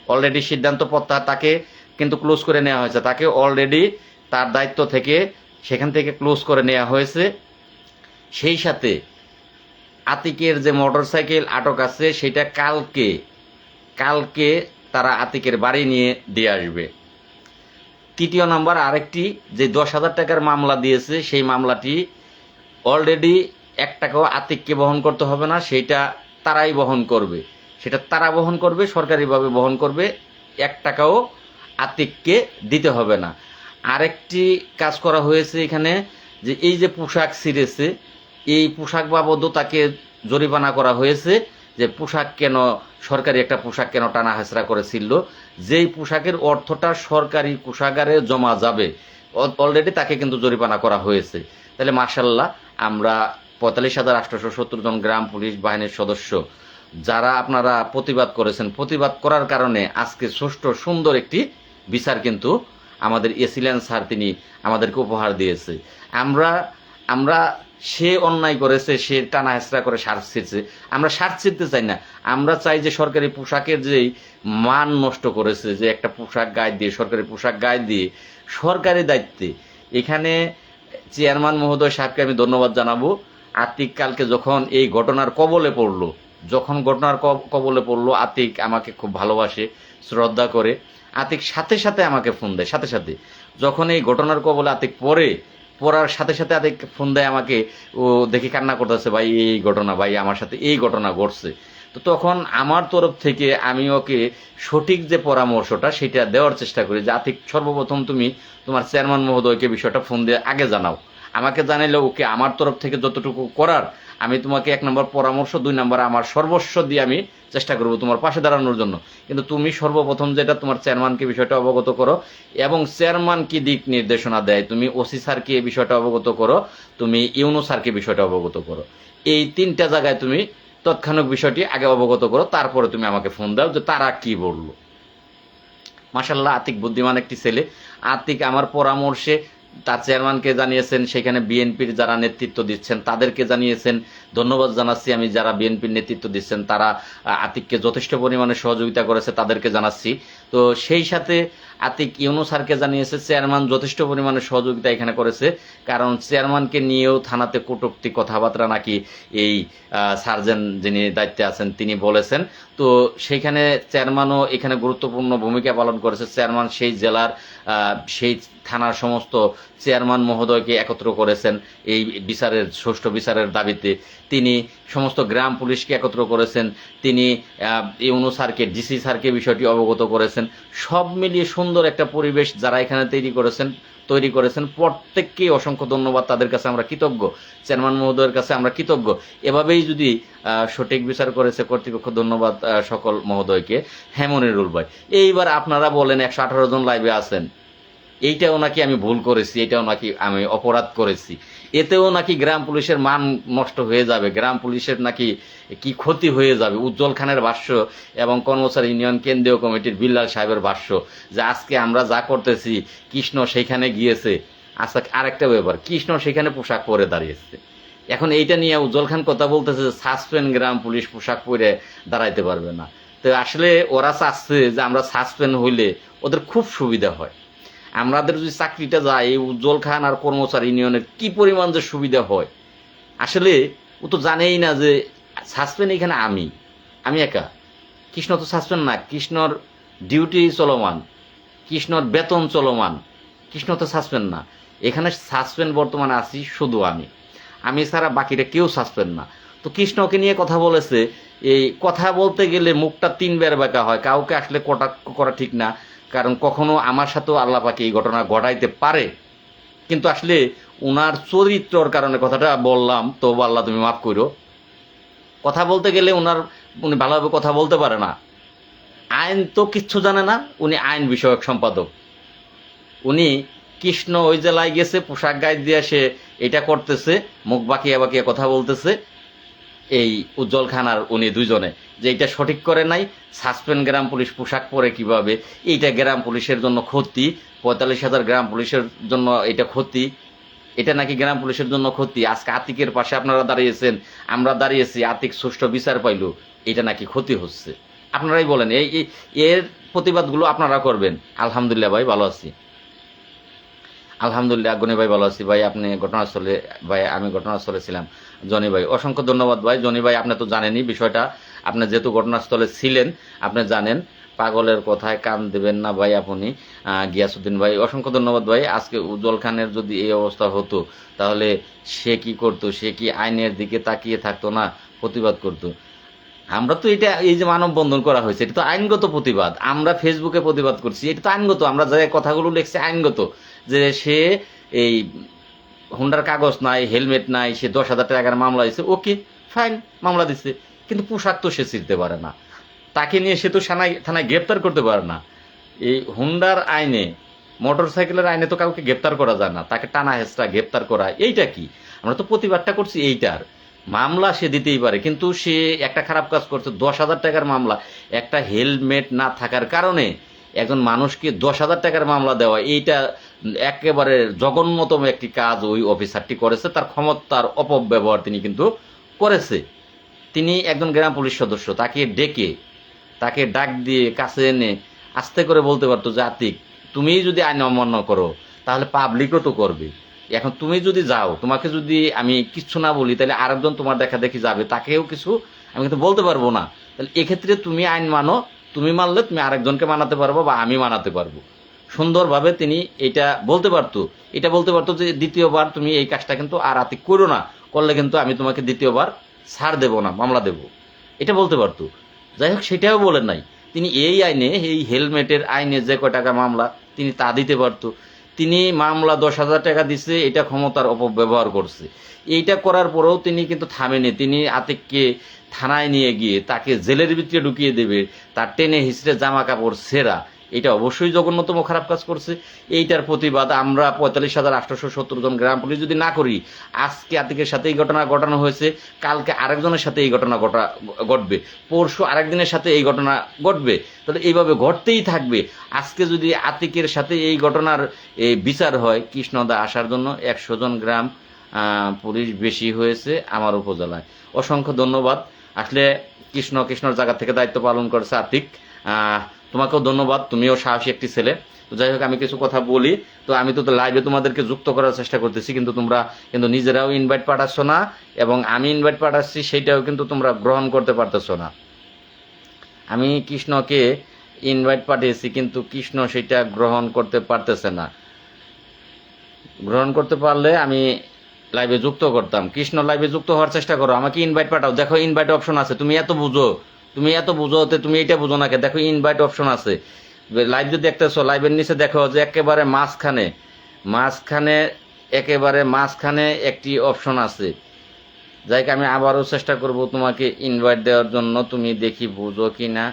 Speaker 1: অলরেডি সিদ্ধান্ত প্রত্যাহার, তাকে কিন্তু ক্লোজ করে নেওয়া হয়েছে। তাকে অলরেডি তার দায়িত্ব থেকে সেখান থেকে ক্লোজ করে নেওয়া হয়েছে। সেই সাথে আতিকের যে মোটরসাইকেল আটক আছে সেটা কালকে তারা আতিকের বাড়ি নিয়ে দিয়ে আসবে। তৃতীয় নাম্বার, আরেকটি যে 10,000 টাকার মামলা দিয়েছে, সেই মামলাটি অলরেডি 1 টাকাও আতিককে বহন করতে হবে না, সেইটা তারাই বহন করবে, সেটা তারা বহন করবে, সরকারিভাবে বহন করবে, 1 টাকাও আতিককে দিতে হবে না। আরেকটি কাজ করা হয়েছে এখানে, যে এই যে পোশাক ছিঁড়েছে, এই পোশাক বাবদও তাকে জরিমানা করা হয়েছে, যে পোশাক কেন, সরকারি একটা পোশাক কেন টানা হেঁচড়া করেছিল, যেই পোশাকের অর্থটা সরকারি কোষাগারে জমা যাবে, অলরেডি তাকে কিন্তু জরিমানা করা হয়েছে। তাহলে মার্শাল্লাহ, আমরা 45,870 জন গ্রাম পুলিশ বাহিনীর সদস্য যারা আপনারা প্রতিবাদ করেছেন, প্রতিবাদ করার কারণে আজকে সুষ্ঠু সুন্দর একটি বিচার কিন্তু আমাদের এসিলেন স্যার তিনি আমাদেরকে উপহার দিয়েছে। আমরা সে অন্যায় করেছে, সে টানা হেঁচড়া করে স্বার্থ ছিঁড়ছে, আমরা স্বার্থ ছিঁড়তে চাই না। আমরা চাই যে সরকারি পোশাকের যেই মান নষ্ট করেছে, যে একটা পোশাক গায়ে দিয়ে, সরকারি পোশাক গায়ে দিয়ে সরকারি দায়িত্বে, এখানে চেয়ারম্যান মহোদয় সাহেবকে আমি ধন্যবাদ জানাবো। আতিক কালকে যখন এই ঘটনার কবলে পড়লো, আতিক আমাকে খুব ভালোবাসে, শ্রদ্ধা করে। আতিক সাথে সাথে আমাকে ফোন দেয়, সাথে সাথে যখন এই ঘটনার কবলে আতিক পড়ার সাথে সাথে আতিক ফোন দেয় আমাকে, ও দেখি কান্না করতেছে, ভাই এই ঘটনা, ভাই আমার সাথে এই ঘটনা ঘটছে। তো তখন আমার তরফ থেকে আমি ওকে সঠিক যে পরামর্শটা সেটা দেওয়ার চেষ্টা করি, যে আতিক সর্বপ্রথম তুমি তোমার চেয়ারম্যান মহোদয়কে বিষয়টা ফোন দিয়ে আগে জানাও, আমাকে জানাইলে ওকে আমার তরফ থেকে যতটুকু করার আমি তোমাকে 1 নম্বর পরামর্শ, 2 নম্বর আমার সর্বস্ব দিয়ে আমি চেষ্টা করবো তোমার পাশে দাঁড়ানোর জন্য। কিন্তু তুমি সর্বপ্রথম যেটা তোমার চেয়ারম্যানকে বিষয়টা অবগত করো, এবং চেয়ারম্যান কি দিক নির্দেশনা দেয়, তুমি ওসি স্যারকে এই বিষয়টা অবগত করো, তুমি ইউনূস স্যারকে বিষয়টা অবগত করো। এই 3টা জায়গায় তুমি তৎক্ষণিক বিষয়টি আগে অবগত করো, তারপরে তুমি আমাকে ফোন দাও যে তারা কি বললো। মাশাল্লাহ, আতিক বুদ্ধিমান একটি ছেলে। আতিক আমার পরামর্শে তার চেয়ারম্যানকে জানিয়েছেন, সেখানে বিএনপির যারা নেতৃত্ব দিচ্ছেন তাদেরকে জানিয়েছেন। ধন্যবাদ জানাচ্ছি আমি, যারা বিএনপির নেতৃত্ব দিচ্ছেন তারা আতিককে যথেষ্ট পরিমাণে সহযোগিতা করেছে, তাদেরকে জানাচ্ছি। তো সেই সাথে আতিক ইউনূস স্যারকে জানিয়েছে চেয়ারম্যান যথেষ্ট পরিমাণে সহযোগিতা এখানে করেছে, কারণ চেয়ারম্যানকে নিয়েও থানাতে কটূক্তি কথাবার্তা নাকি এই সার্জেন্ট যিনি দায়িত্বে আছেন তিনি বলেছেন। তো সেইখানে চেয়ারম্যানও এখানে গুরুত্বপূর্ণ ভূমিকা পালন করেছে। চেয়ারম্যান সেই জেলার সেই থানার সমস্ত চেয়ারম্যান মহোদয়কে একত্র করেছেন এই বিচারের সুষ্ঠু বিচারের দাবিতে। তিনি সমস্ত গ্রাম পুলিশকে একত্র করেছেন, তিনি ইউনূস স্যারকে ডিসি স্যারকে বিষয়টি অবগত করেছেন। সব মিলিয়ে সুন্দর একটা পরিবেশ যারা এখানে তৈরি করেছেন প্রত্যেককেই অসংখ্য ধন্যবাদ। তাদের কাছে আমরা কৃতজ্ঞ, চেয়ারম্যান মহোদয়ের কাছে আমরা কৃতজ্ঞ। এভাবেই যদি সঠিক বিচার করেছে কর্তৃপক্ষ, ধন্যবাদ সকল মহোদয়কে। হ্যাঁ মনিরুল ভাই, এইবার আপনারা বলেন 118 জন লাইভে আছেন, এইটাও নাকি আমি ভুল করেছি, এটাও নাকি আমি অপরাধ করেছি, এতেও নাকি গ্রাম পুলিশের মান নষ্ট হয়ে যাবে, গ্রাম পুলিশের নাকি কি ক্ষতি হয়ে যাবে। উজ্জ্বল খানের ভাষ্য এবং কর্মচারী ইউনিয়ন কেন্দ্রীয় কমিটির বিল্লাল সাহেবের ভাষ্য যে আজকে আমরা যা করতেছি, কৃষ্ণ সেখানে গিয়েছে। আচ্ছা, আরেকটা ব্যাপার, কৃষ্ণ সেখানে পোশাক পরে দাঁড়িয়েছে। এখন এইটা নিয়ে উজ্জ্বল খান কথা বলতেছে যে সাসপেন্ড গ্রাম পুলিশ পোশাক পরে দাঁড়াইতে পারবে না। তো আসলে ওরা চাচ্ছে যে আমরা সাসপেন্ড হইলে ওদের খুব সুবিধা হয়। আমাদের যদি চাকরিটা যায়, এই উজ্জ্বল খান আর কর্মচারী ইউনিয়নের কি পরিমাণ যে সুবিধা হয়, আসলে ও তো জানেই না যে সাসপেন্ড এখানে আমি একা। কৃষ্ণ তো সাসপেন্ড না, কৃষ্ণর ডিউটি চলমান, কৃষ্ণর বেতন চলমান, কৃষ্ণ তো সাসপেন্ড না। এখানে সাসপেন্ড বর্তমানে আছি শুধু আমি ছাড়া বাকিটা কেউ সাসপেন্ড না। তো কৃষ্ণকে নিয়ে কথা বলেছে, এই কথা বলতে গেলে মুখটা 3 বার বাঁকা হয়, কাউকে আসলে কটাক্ষ করা ঠিক না, কারণ কখনো আমার সাথেও আল্লাহ পাকে এই ঘটনা ঘটাইতে পারে। কিন্তু আসলে উনার চরিত্রর কারণে কথাটা বললাম, তো আল্লাহ তুমি মাফ করো। কথা বলতে গেলে উনি ভালোভাবে কথা বলতে পারে না, আইন তো কিচ্ছু জানে না, উনি আইন বিষয়ক সম্পাদক। উনি কৃষ্ণ ওই জেলায় গেছে, পোশাক গায়ে দিয়ে সে এটা করতেছে, মুখ বাঁকিয়া বাঁকিয়া কথা বলতেছে, এই উজ্জ্বল খান আর উনি দুইজনে, যে এটা সঠিক করে নাই। সাসপেন্ড গ্রাম পুলিশ পোশাক পরে কিভাবে, এইটা গ্রাম পুলিশের জন্য ক্ষতি, 45,000 গ্রাম পুলিশের জন্য এটা ক্ষতি, এটা নাকি গ্রাম পুলিশের জন্য ক্ষতি। আজকে আতিকের পাশে আপনারা দাঁড়িয়েছেন, আমরা দাঁড়িয়েছি, আতিক সুষ্ঠু বিচার পাইল, এটা নাকি ক্ষতি হচ্ছে। আপনারাই বলেন, এর প্রতিবাদগুলো আপনারা করবেন। আলহামদুলিল্লাহ ভাই, ভালো আছি। আলহামদুলিল্লাহ গনি ভাই, ভালো আছি ভাই। আপনি ঘটনাস্থলে? ভাই আমি ঘটনাস্থলে ছিলাম। জনি ভাই, অসংখ্য ধন্যবাদ ভাই। জনি ভাই, আপনি তো জানেনই বিষয়টা, আপনি যেহেতু ঘটনাস্থলে ছিলেন আপনি জানেন। পাগলের কথায় কান দেবেন না ভাই আপনি। গিয়াসুদ্দিন ভাই, অসংখ্য ধন্যবাদ ভাই। আজকে উজ্জ্বল খানের যদি এই অবস্থা হতো তাহলে সে কি করতো? সে কি আইনের দিকে তাকিয়ে থাকতো না, প্রতিবাদ করতো? আমরা তো এটা, এই যে মানববন্ধন করা হয়েছে, এটা তো আইনগত প্রতিবাদ। আমরা ফেসবুকে প্রতিবাদ করছি, এটা তো আইনগত। আমরা যে কথাগুলো লিখছি আইনগত, যে সে এই হুন্ডার কাগজ নাই, হেলমেট নাই, সে 10,000 টাকার মামলা দিচ্ছে, ওকে ফাইন, মামলা দিচ্ছে, কিন্তু পোশাক তো সে ছিঁড়তে পারে না, তাকে নিয়ে সে তো থানায় গ্রেপ্তার করতে পারে না। এই হুন্ডার আইনে, মোটর সাইকেলের আইনে তো কাউকে গ্রেপ্তার করা যায় না, তাকে টানা হেঁচড়া গ্রেপ্তার করা, এইটা কি? আমরা তো প্রতিবাদটা করছি এইটার। মামলা সে দিতেই পারে, কিন্তু সে একটা খারাপ কাজ করছে। 10,000 টাকার মামলা, একটা হেলমেট না থাকার কারণে একজন মানুষকে 10,000 টাকার মামলা দেওয়া, এইটা একেবারে জঘন্যতম একটি কাজ ওই অফিসারটি করেছে। তার ক্ষমতার অপব্যবহার তিনি কিন্তু করেছে। তিনি একজন গ্রাম পুলিশ সদস্য, তাকে ডাক দিয়ে কাছে এনে আস্তে করে বলতে পারতো যে আতিক, তুমি যদি আইন অমান্য করো তাহলে পাবলিকও তো করবে। এখন তুমি যদি যাও, তোমাকে যদি আমি কিচ্ছু না বলি, তাহলে আরেকজন তোমার দেখা দেখি যাবে, তাকেও কিছু আমি কিন্তু বলতে পারবো না। তাহলে এক্ষেত্রে তুমি আইন মানো, তুমি মানলে তুমি আরেকজনকে মানাতে পারবো বা আমি মানাতে পারবো। সুন্দরভাবে তিনি এটা বলতে পারতো যে দ্বিতীয়বার তুমি এই কাজটা কিন্তু আর আতিক করো না, করলে কিন্তু আমি তোমাকে দ্বিতীয়বার ছাড় দেবো না, মামলা দেবো, এটা বলতে পারতো। যাই হোক, সেটাও বলেন নাই। তিনি এই আইনে, এই হেলমেটের আইনে যে কয় টাকা মামলা, তিনি তা দিতে পারতো। তিনি মামলা 10,000 টাকা দিচ্ছে, এটা ক্ষমতার অপব্যবহার করছে। এইটা করার পরেও তিনি কিন্তু থামেনি। তিনি আতিককে থানায় নিয়ে গিয়ে তাকে জেলের ভিতরে ঢুকিয়ে দেবে, তার টেনে হিসড়ে জামা কাপড় ছেঁড়া, এটা অবশ্যই জঘন্যতম খারাপ কাজ করছে। এইটার প্রতিবাদ আমরা 45,870 জন গ্রাম পুলিশ যদি না করি, আজকে আতিকের সাথে এই ঘটনা ঘটানো হয়েছে, কালকে আরেকজনের সাথে এই ঘটনা ঘটবে, পরশু আরেকদিনের সাথে এই ঘটনা ঘটবে, তাহলে এইভাবে ঘটতেই থাকবে। আজকে যদি আতিকের সাথে এই ঘটনার বিচার হয়, কৃষ্ণদা আসার জন্য 100 জন গ্রাম পুলিশ বেশি হয়েছে আমার উপজেলায়। অসংখ্য ধন্যবাদ। আসলে কৃষ্ণর জায়গা থেকে দায়িত্ব পালন করেছে আতিক। তোমাকেও ধন্যবাদ, তুমিও সাহসী একটি ছেলে। তো যাই হোক, আমি কিছু কথা বলি। তো আমি তো লাইভে তোমাদেরকে যুক্ত করার চেষ্টা করতেছি, কিন্তু তোমরা কিন্তু নিজেরাও ইনভাইট পাঠাচ্ছ না, এবং আমি ইনভাইট পাঠাচ্ছি সেইটাও কিন্তু তোমরা গ্রহণ করতে পারতেছো না। আমি কৃষ্ণকে ইনভাইট পাঠিয়েছি, কিন্তু কৃষ্ণ সেটা গ্রহণ করতে পারতেছে না। গ্রহণ করতে পারলে আমি লাইভে যুক্ত করতাম। কৃষ্ণ, লাইভে যুক্ত হওয়ার চেষ্টা করো, আমাকে ইনভাইট পাঠাও। দেখো ইনভাইট অপশন আছে, তুমি এত বুঝো, তুমি এটা বুঝো না কে? দেখো ইনভাইট অপশন আছে, লাইভ যদি দেখতেছো, লাইভের নিচে দেখো যে একেবারে মাঝখানে মাঝখানে একেবারে মাঝখানে একটি অপশন আছে। যাই আমি আবারও চেষ্টা করব তোমাকে ইনভাইট দেওয়ার জন্য, তুমি দেখি বুঝো কি না।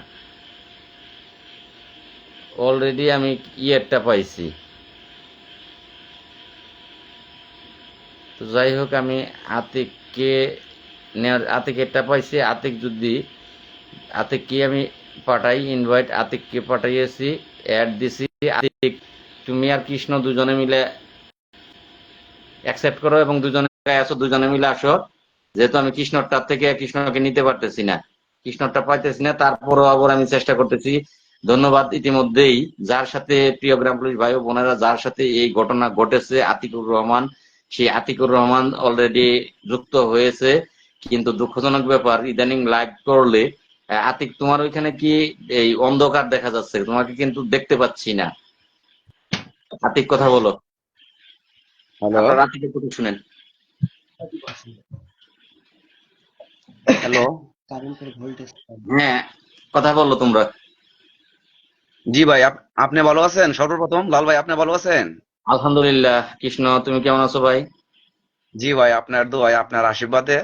Speaker 1: অলরেডি আমি ইয়েরটা পাইছি। তো যাই হোক, আমি আতিককে আতিকেরটা পাইছি। আতিককে আমি পাঠাই ইনভাইট, আতিককে পাঠাইয়েছি, অ্যাড দিছি। আতিক, তুমি আর কৃষ্ণ দুজনে মিলে অ্যাকসেপ্ট করো এবং দুজনে মিলে আসো। যেহেতু আমি কৃষ্ণকে নিতে পারতেছি না, কৃষ্ণটা পাইতেছি না, তারপরও আবার আমি চেষ্টা করতেছি। ধন্যবাদ ইতিমধ্যেই যার সাথে, প্রিয় গ্রাম পুলিশ ভাই ও বোনেরা, যার সাথে এই ঘটনা ঘটেছে, আতিকুর রহমান। সেই আতিকুর রহমান অলরেডি যুক্ত হয়েছে। কিন্তু দুঃখজনক ব্যাপার, ইদানিং লাইভ করলে আতিক, তোমার ওইখানে কি এই অন্ধকার দেখা যাচ্ছে? তোমাকে কিন্তু দেখতে পাচ্ছি না। আতিক, কথা বলো।
Speaker 2: হ্যালো,
Speaker 1: আপনার আতিকের কথা শুনেন।
Speaker 2: হ্যালো।
Speaker 1: হ্যাঁ, কথা বলো তোমরা।
Speaker 2: জি ভাই, আপনি ভালো আছেন? সর্বপ্রথম লাল ভাই, আপনি ভালো আছেন?
Speaker 1: আলহামদুলিল্লাহ। কৃষ্ণ, তুমি কেমন আছো ভাই?
Speaker 2: জি ভাই, আপনার দোয়ায়, আপনার আশীর্বাদে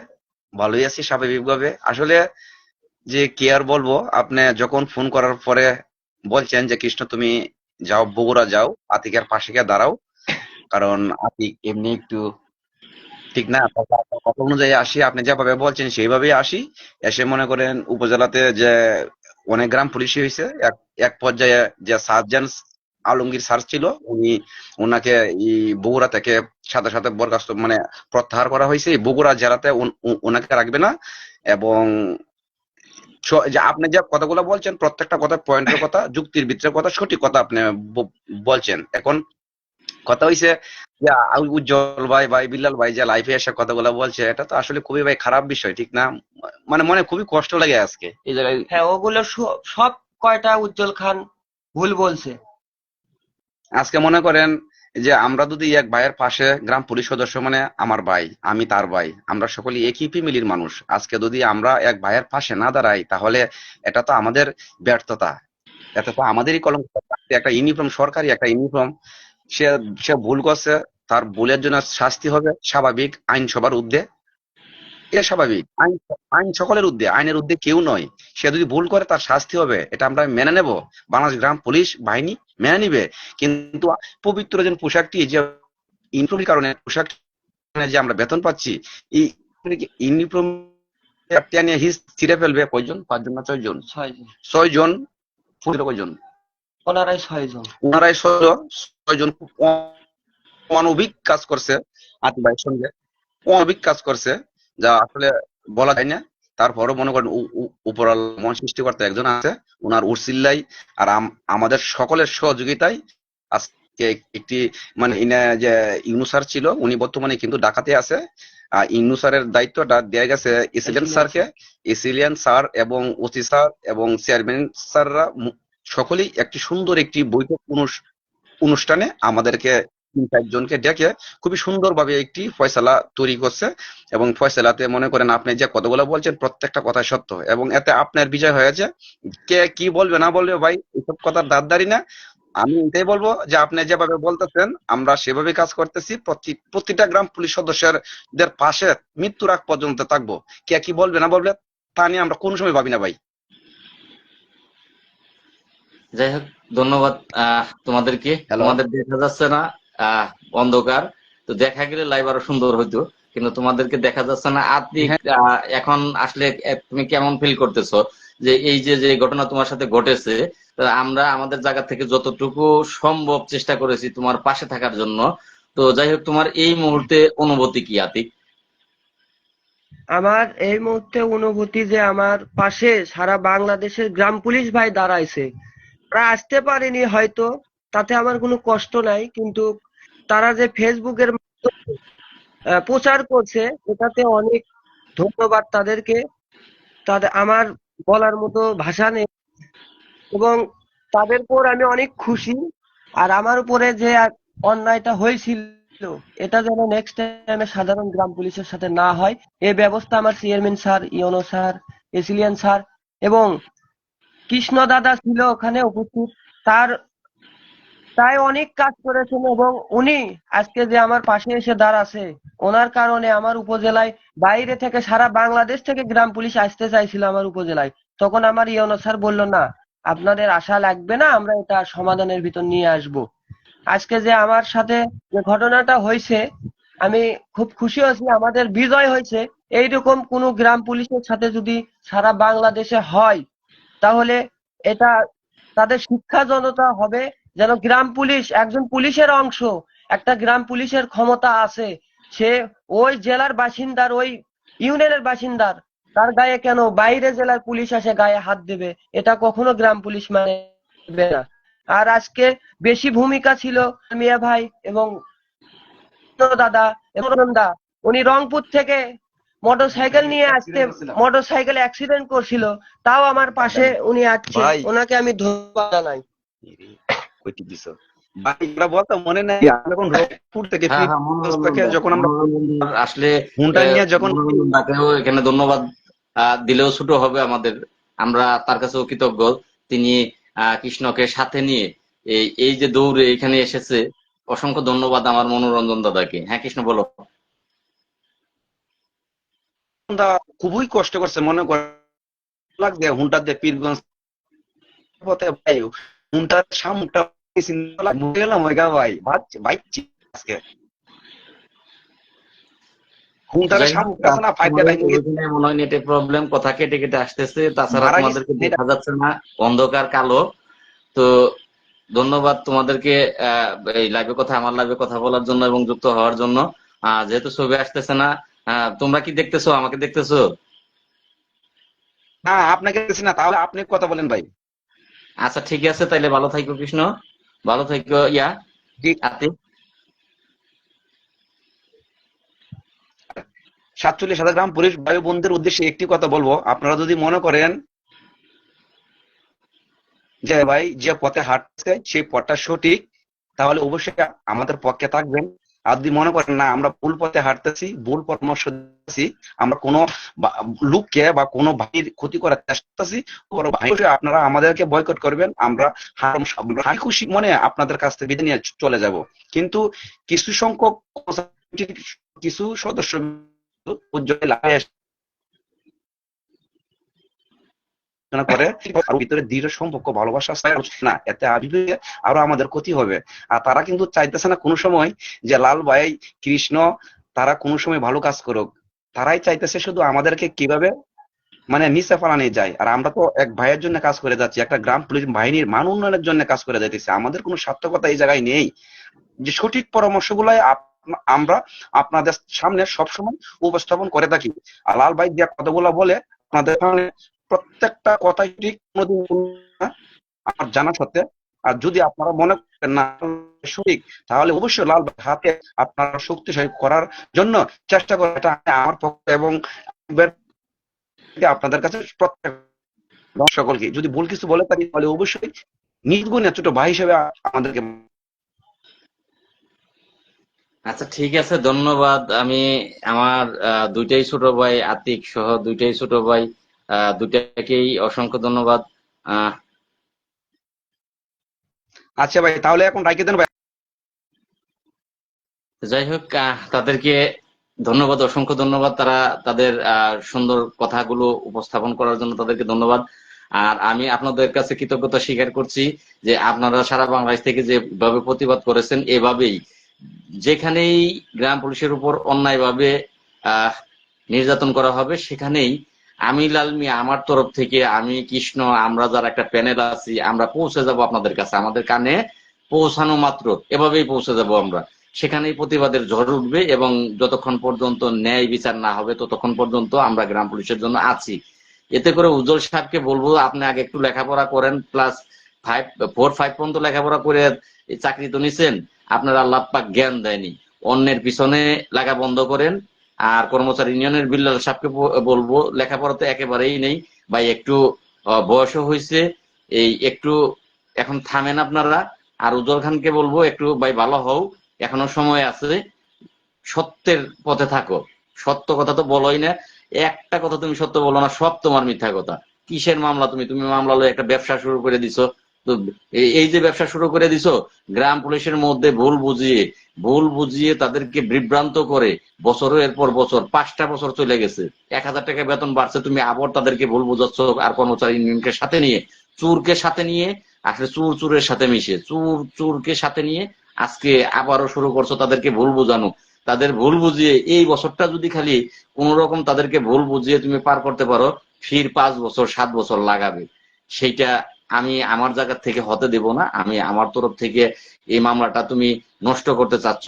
Speaker 2: ভালোই আছি স্বাভাবিকভাবে। আসলে যে কি আর বলবো, আপনি যখন ফোন করার পরে বলছেন যে কৃষ্ণ তুমি যাও, বগুড়া যাও, আতিকের পাশে গিয়ে দাঁড়াও, কারণ আতিক এমনি একটু ঠিক না। তারপর আপনার কথা অনুযায়ী আসি, আপনি যেভাবে বলছেন সেইভাবেই আসি। এসে মনে করেন উপজেলাতে যে অনেক গ্রাম পুলিশই হয়েছে, এক এক পর্যায়ে যে সার্জেন্ট আলমগীর স্যার ছিল, ওনাকে এই বগুড়া থেকে সাথে সাথে বরখাস্ত, মানে প্রত্যাহার করা হয়েছে। এই বগুড়া জেলাতে ওনাকে রাখবে না। এবং যে আপনি যে কথাগুলো বলছেন, প্রত্যেকটা কথা পয়েন্টের কথা, যুক্তির ভিতরে কথা, সঠিক কথা আপনি বলছেন। এখন কথা হইছে যে উজ্জ্বল ভাই, বিল্লাল ভাই যে লাইফে এসে কথাগুলো বলছে, এটা তো আসলে খুবই ভাই খারাপ বিষয়, ঠিক না? মানে মনে খুবই কষ্ট লাগে আজকে এই জায়গায়।
Speaker 3: হ্যাঁ, ওগুলো সব কয়টা উজ্জ্বল খান ভুল বলছে।
Speaker 2: আজকে মনে করেন যে আমরা যদি এক ভাইয়ের পাশে, গ্রাম পুলিশ সদস্য মানে আমার ভাই, আমি তার ভাই, আমরা সকলে একই ফ্যামিলির মানুষ, আজকে যদি আমরা এক ভাইয়ের পাশে না দাঁড়াই, তাহলে এটা তো আমাদের ব্যর্থতা, এটা তো আমাদেরই কলঙ্ক। একটা ইউনিফর্ম, সরকারি একটা ইউনিফর্ম, সে সে ভুল করছে, তার ভুলের জন্য শাস্তি হবে স্বাভাবিক, আইন সবার ঊর্ধ্বে, এটা স্বাভাবিক। আইন আইন সকলের ঊর্ধ্বে, আইনের ঊর্ধ্বে কেউ নয়। সে যদি ভুল করে তার শাস্তি হবে, এটা আমরা মেনে নেব, বাংলাদেশ গ্রাম পুলিশ বাহিনী মেনে নিবে। কিন্তু পবিত্র যে পোশাকটি, যে ইউনিফর্মের কারণে পোশাক যে আমরা বেতন পাচ্ছি, এই ইউনিফর্ম নিয়ে হিস ছিঁড়ে ফেলবে কয়জন? 5 জন না 6 জন?
Speaker 3: 6 জন।
Speaker 2: 6 জন। কয়জন?
Speaker 3: ওনারাই 6 জন।
Speaker 2: ওনারাই 6 জন খুব অনভিক কাজ করছে আতি ভাইয়ের সঙ্গে, অনভিক কাজ করছে, যা আসলে বলা যায় না। তারপরও মনে করেন উপরাল মন সৃষ্টিকর্তা একজন আছে, ওনার উর্সিল্লাই আর আমাদের সকলের সহযোগিতায় আজকে একটি, মানে যে ইউনূস স্যার ছিল, উনি বর্তমানে কিন্তু ঢাকাতে আছে। ইউনূস স্যারের দায়িত্বটা দেয়া গেছে এসিলিয়ান স্যারকে। এসিলিয়ান স্যার এবং ওসি স্যার এবং চেয়ারম্যান স্যাররা সকলেই একটি সুন্দর একটি বৈঠক অনুষ্ঠানে আমাদেরকে 3-4 জনকে ডেকে খুবই সুন্দরভাবে একটি ফয়সালা তৈরি করছে। এবং ফয়সালাতে মনে করেন আপনি যে কথাগুলো বলছেন, প্রত্যেকটা কথা সত্য, এবং এতে আপনার বিজয় হয়েছে। কে কি বলবে না বলবে ভাই, এসব কথার দাঁড়দারি না। আমি এটাই বলবো যে আপনি যেভাবে বলতেছেন, আমরা সেভাবে কাজ করতেছি। প্রতিটা গ্রাম পুলিশ সদস্যদের পাশে মৃত্যুর আগ পর্যন্ত থাকবো। কে কি বলবে না বলবে তা নিয়ে আমরা কোনো সময় ভাবি না ভাই।
Speaker 1: যাই হোক, ধন্যবাদ তোমাদেরকে।
Speaker 2: হ্যালো।
Speaker 1: তোমাদের দেখা যাচ্ছে না, আহ অন্ধকার। তো দেখা গেলে লাইভ আরো সুন্দর হইতো, কিন্তু তোমাদেরকে দেখা যাচ্ছে না। আতিক,
Speaker 2: হ্যাঁ,
Speaker 1: এখন আসলে তুমি কেমন ফিল করতেছো যে এই যে যে ঘটনা তোমার সাথে ঘটেছে? তো আমরা আমাদের জায়গা থেকে যতটুকু সম্ভব চেষ্টা করেছি তোমার পাশে থাকার জন্য। তো যাই হোক, তোমার এই মুহূর্তে অনুভূতি কি আতিক?
Speaker 3: আমার এই মুহূর্তে অনুভূতি যে আমার পাশে সারা বাংলাদেশের গ্রাম পুলিশ ভাই দাঁড়াইছে। ওরা আসতে পারেনি হয়তো, তাতে আমার কোনো কষ্ট নাই, কিন্তু তারা যে ফেসবুকের মাধ্যমে প্রচার করছে, এটাতে অনেক ধন্যবাদ তাদেরকে। তাদের আমার বলার মতো ভাষা নেই, এবং তাদের উপর আমি অনেক খুশি। আর আমার উপরে যে অন্যায়টা হয়েছিল, এটা যেন নেক্সট টাইমে সাধারণ গ্রাম পুলিশের সাথে না হয়, এই ব্যবস্থা আমার চেয়ারম্যান স্যার, ইওনো স্যার, এসিলিয়ান স্যার এবং কৃষ্ণ দাদা ছিল ওখানে উপস্থিত। তার তাই অনেক কাজ করেছেন, এবং উনি আজকে যে আমার পাশে এসে দাঁড়াছে, ওনার কারণে আমার উপজেলায় বাইরে থেকে সারা বাংলাদেশ থেকে গ্রাম পুলিশ আসতে চাইছিল আমার উপজেলায়। তখন আমার ইওনো স্যার বলল, না, আপনাদের আশা লাগবে না, আমরা এটা সমাধানের ভিতর নিয়ে আসব। আজকে যে আমার সাথে যে ঘটনাটা হয়েছে, আমি খুব খুশি হয়েছি, আমাদের বিজয় হয়েছে। এইরকম কোন গ্রাম পুলিশের সাথে যদি সারা বাংলাদেশে হয়, তাহলে এটা তাদের শিক্ষাজনতা হবে, যেন গ্রাম পুলিশ একজন পুলিশের অংশ, একটা গ্রাম পুলিশের ক্ষমতা আছে। সে ওই জেলার বাসিন্দার, ওই ইউনিয়নের বাসিন্দার, তার গায়ে কেন বাইরে জেলার পুলিশ আসে গায়ে হাত দেবে? এটা কখনো গ্রাম পুলিশ মানবে না। আর আজকে বেশি ভূমিকা ছিল মিয়া ভাই এবং দাদা এবং নন্দা। উনি রংপুর থেকে মোটরসাইকেল নিয়ে আসতে, মোটরসাইকেল অ্যাক্সিডেন্ট করছিল, তাও আমার পাশে উনি আসছে,
Speaker 2: ভাই
Speaker 3: ওনাকে আমি ধন্যবাদ জানাই।
Speaker 2: কইটি দিছো ভাই, আমরা বলতাম মনে নাই আমরা যখন রংপুর থেকে
Speaker 1: হ্যাঁ হ্যাঁ,
Speaker 2: ফিরোজ থেকে যখন আমরা
Speaker 1: আসলে
Speaker 2: হুন্ডা নিয়ে যখন
Speaker 1: তাকেও এখানে ধন্যবাদ দিলেও ছোট হবে আমাদের। আমরা তার কাছেও কৃতজ্ঞ। তিনি কৃষ্ণকে সাথে নিয়ে এই এই যে দৌড়ে এখানে এসেছে। অসংখ্য ধন্যবাদ আমার মনোরঞ্জন দাদাকে। হ্যাঁ কৃষ্ণ বলো।
Speaker 2: হুন্ডা খুবই কষ্ট করছে, মনে করে লাগছে হুন্ডা দিয়ে পীরগঞ্জ পথে ভাই, হুন্ডার সামটা গেলাম ওই গা ভাই, বাইচ্ছি আজকে হুন্ডারের
Speaker 1: যাই হোক,
Speaker 2: সামটা আছে না, ফাইভ
Speaker 1: ওইখানে মনে হয় নেটের প্রবলেম, কথা কেটে কেটে আসতেছে। তাছাড়া
Speaker 2: মারা
Speaker 1: তোমাদেরকে
Speaker 2: গেছে।
Speaker 1: দেখা যাচ্ছে না, অন্ধকার কালো। তো ধন্যবাদ তোমাদেরকে এই লাইভে কথা, আমার লাইভে কথা বলার জন্য এবং যুক্ত হওয়ার জন্য। যেহেতু ছবি আসতেছে না, তোমরা কি দেখতেছো? আমাকে দেখতেছো?
Speaker 2: না আপনাকে দেখছি না, তাহলে আপনি কথা বলেন ভাই।
Speaker 1: আচ্ছা ঠিক আছে, তাইলে ভালো থাকো কৃষ্ণ, ভালো থাকো ইয়া
Speaker 2: ঠিক।
Speaker 1: আতিক।
Speaker 2: 47,000 গ্রাম পুলিশ ভাই বোনদের উদ্দেশ্যে একটি কথা বলবো, আপনারা যদি মনে করেন যে ভাই যে পথে হাঁটছে সেই পথটা সঠিক, তাহলে অবশ্যই আমাদের পক্ষে থাকবেন। আর যদি মনে করেন না আমরা ভুল পথে হাঁটতেছি, ভুল পরামর্শ দিচ্ছি, আমরা কোনো লোককে বা কোনো ভাইয়ের ক্ষতি করার চেষ্টা করতেছি, আপনারা আমাদেরকে বয়কট করবেন, আমরা হাসি খুশি মনে আপনাদের কাছ থেকে বিদায় নিয়ে চলে যাব। কিন্তু কিছু সংখ্যক কিছু সদস্য উজ্জ্বল করে আর ভিতরে দৃঢ় সম্পর্ক ভালোবাসা না, এতে আবির্ভাবে আরো আমাদের ক্ষতি হবে। আর তারা কিন্তু চাইতেছে না কোনো সময় যে লাল ভাই কৃষ্ণ তারা কোনো সময় ভালো কাজ করুক, তারাই চাইতেছে শুধু আমাদেরকে কিভাবে মানে নিচে ফেলানো যায়। আর আমরা তো এক ভাইয়ের জন্য কাজ করে যাচ্ছি, একটা গ্রাম পুলিশ বাহিনীর মান উন্নয়নের জন্য কাজ করে যাইতেছি, আমাদের কোনো সার্থকতা এই জায়গায় নেই। যে সঠিক পরামর্শগুলাই আমরা আপনাদের সামনে সবসময় উপস্থাপন করে থাকি। আর লাল ভাই যে কথাগুলো বলে আপনাদের সামনে প্রত্যেকটা কথাই ঠিক কোনোদিন আমার জানা সত্ত্বে, আর যদি আপনারা মনে করেন না সঠিক, তাহলে অবশ্যই লাল ভাই হাতে আপনারা শক্তিশালী করার জন্য চেষ্টা করে, এটা আমার পক্ষে এবং আপনাদের কাছে প্রত্যেক সকলকে যদি ভুল কিছু বলে থাকি তাহলে অবশ্যই নির্গুণে ছোট ভাই হিসেবে আমাদেরকে।
Speaker 1: আচ্ছা ঠিক আছে, ধন্যবাদ। আমি আমার দুইটাই ছোট ভাই আতিক সহ দুইটাই ছোট ভাই, দুইটাকেই অসংখ্য ধন্যবাদ।
Speaker 2: আচ্ছা ভাই, তাহলে এখন রাখি দেন ভাই।
Speaker 1: যাই হোক, তাদেরকে ধন্যবাদ, অসংখ্য ধন্যবাদ। তারা তাদের সুন্দর কথাগুলো উপস্থাপন করার জন্য তাদেরকে ধন্যবাদ। আর আমি আপনাদের কাছে কৃতজ্ঞতা স্বীকার করছি যে আপনারা সারা বাংলাদেশ থেকে যেভাবে প্রতিবাদ করেছেন, এভাবেই যেখানেই গ্রাম পুলিশের উপর অন্যায়ভাবে নির্যাতন করা হবে, সেখানেই আমি লাল মিয়া আমার তরফ থেকে, আমি কৃষ্ণ, আমরা যারা একটা প্যানেল আছি, আমরা পৌঁছে যাব আপনাদের কাছে। আমাদের কানে পৌঁছানো মাত্র এভাবেই পৌঁছে যাব আমরা। সেখানেই প্রতিবাদের ঝড় উঠবে, এবং যতক্ষণ পর্যন্ত ন্যায় বিচার না হবে ততক্ষণ পর্যন্ত আমরা গ্রাম পুলিশের জন্য আছি। এতে করে উজ্জ্বল সাহেবকে বলবো, আপনি আগে একটু লেখাপড়া করেন, প্লাস 4-5 পর্যন্ত লেখাপড়া করে এই চাকরি তো নিছেন, আপনার আল্লাহ পাক জ্ঞান দেয়নি। অন্যের পিছনে লাগা বন্ধ করেন। আর কর্মচারী ইউনিয়নের বিল্লাল সাহেবকে বলবো, লেখাপড়া তো একেবারেই নেই ভাই, একটু বয়সও হয়েছে, এই একটু এখন থামেন আপনারা। আর উজ্জ্বল খানকে বলবো একটু ভাই ভালো হও, এখনো সময় আছে, সত্যের পথে থাকো। সত্য কথা তো বলোই না, একটা কথা তুমি সত্য বলো না, সব তোমার মিথ্যা কথা। কিসের মামলা? তুমি তুমি মামলা লয়ে একটা ব্যবসা শুরু করে দিছো। তো এই যে ব্যবসা শুরু করে দিছো, গ্রাম পুলিশের মধ্যে ভুল বুঝিয়ে তাদেরকে বিভ্রান্ত করে বছরের পর বছর, 5টা বছর চলে গেছে, 1000 টাকা বেতন বাড়ছে, তুমি আবার তাদেরকে ভুল বুঝাচ্ছ। আর কর্মচারী ইউনিয়নকে সাথে নিয়ে, চুরকে সাথে নিয়ে, আসলে চুর চুরের সাথে মিশে, চুরকে সাথে নিয়ে আজকে আবারও শুরু করছো তাদেরকে ভুল বোঝানো। তাদের ভুল বুঝিয়ে এই বছরটা যদি খালি কোন রকম তাদেরকে ভুল বুঝিয়ে তুমি পার করতে পারো, ফির 5 বছর 7 বছর লাগাবে। সেইটা আমি আমার জায়গা থেকে হতে দেব না। আমি আমার তরফ থেকে এই মামলাটা তুমি নষ্ট করতে চাচ্ছ,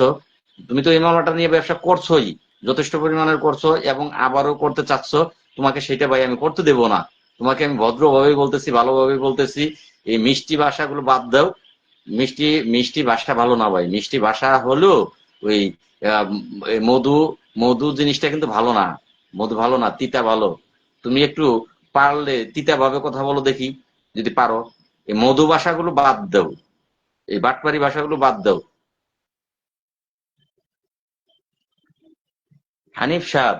Speaker 1: তুমি তো এই মামলাটা নিয়ে ব্যবসা করছোই, যথেষ্ট পরিমাণের করছো এবং আবারও করতে চাচ্ছ, তোমাকে সেটা ভাই আমি করতে দেব না। তোমাকে আমি ভদ্রভাবেই বলতেছি, ভালোভাবেই বলতেছি, এই মিষ্টি ভাষাগুলো বাদ দাও। মিষ্টি মিষ্টি ভাষা ভালো না ভাই, মিষ্টি ভাষা হলো ওই আহ, এই মধু, মধু জিনিসটা কিন্তু ভালো না। মধু ভালো না, তিতা ভালো। তুমি একটু পারলে তিতা ভাবে কথা বলো দেখি, যদি পারো। এই মধু ভাষাগুলো বাদ দাও, এই বাটপারি ভাষাগুলো বাদ দাও। হানিফ সাহেব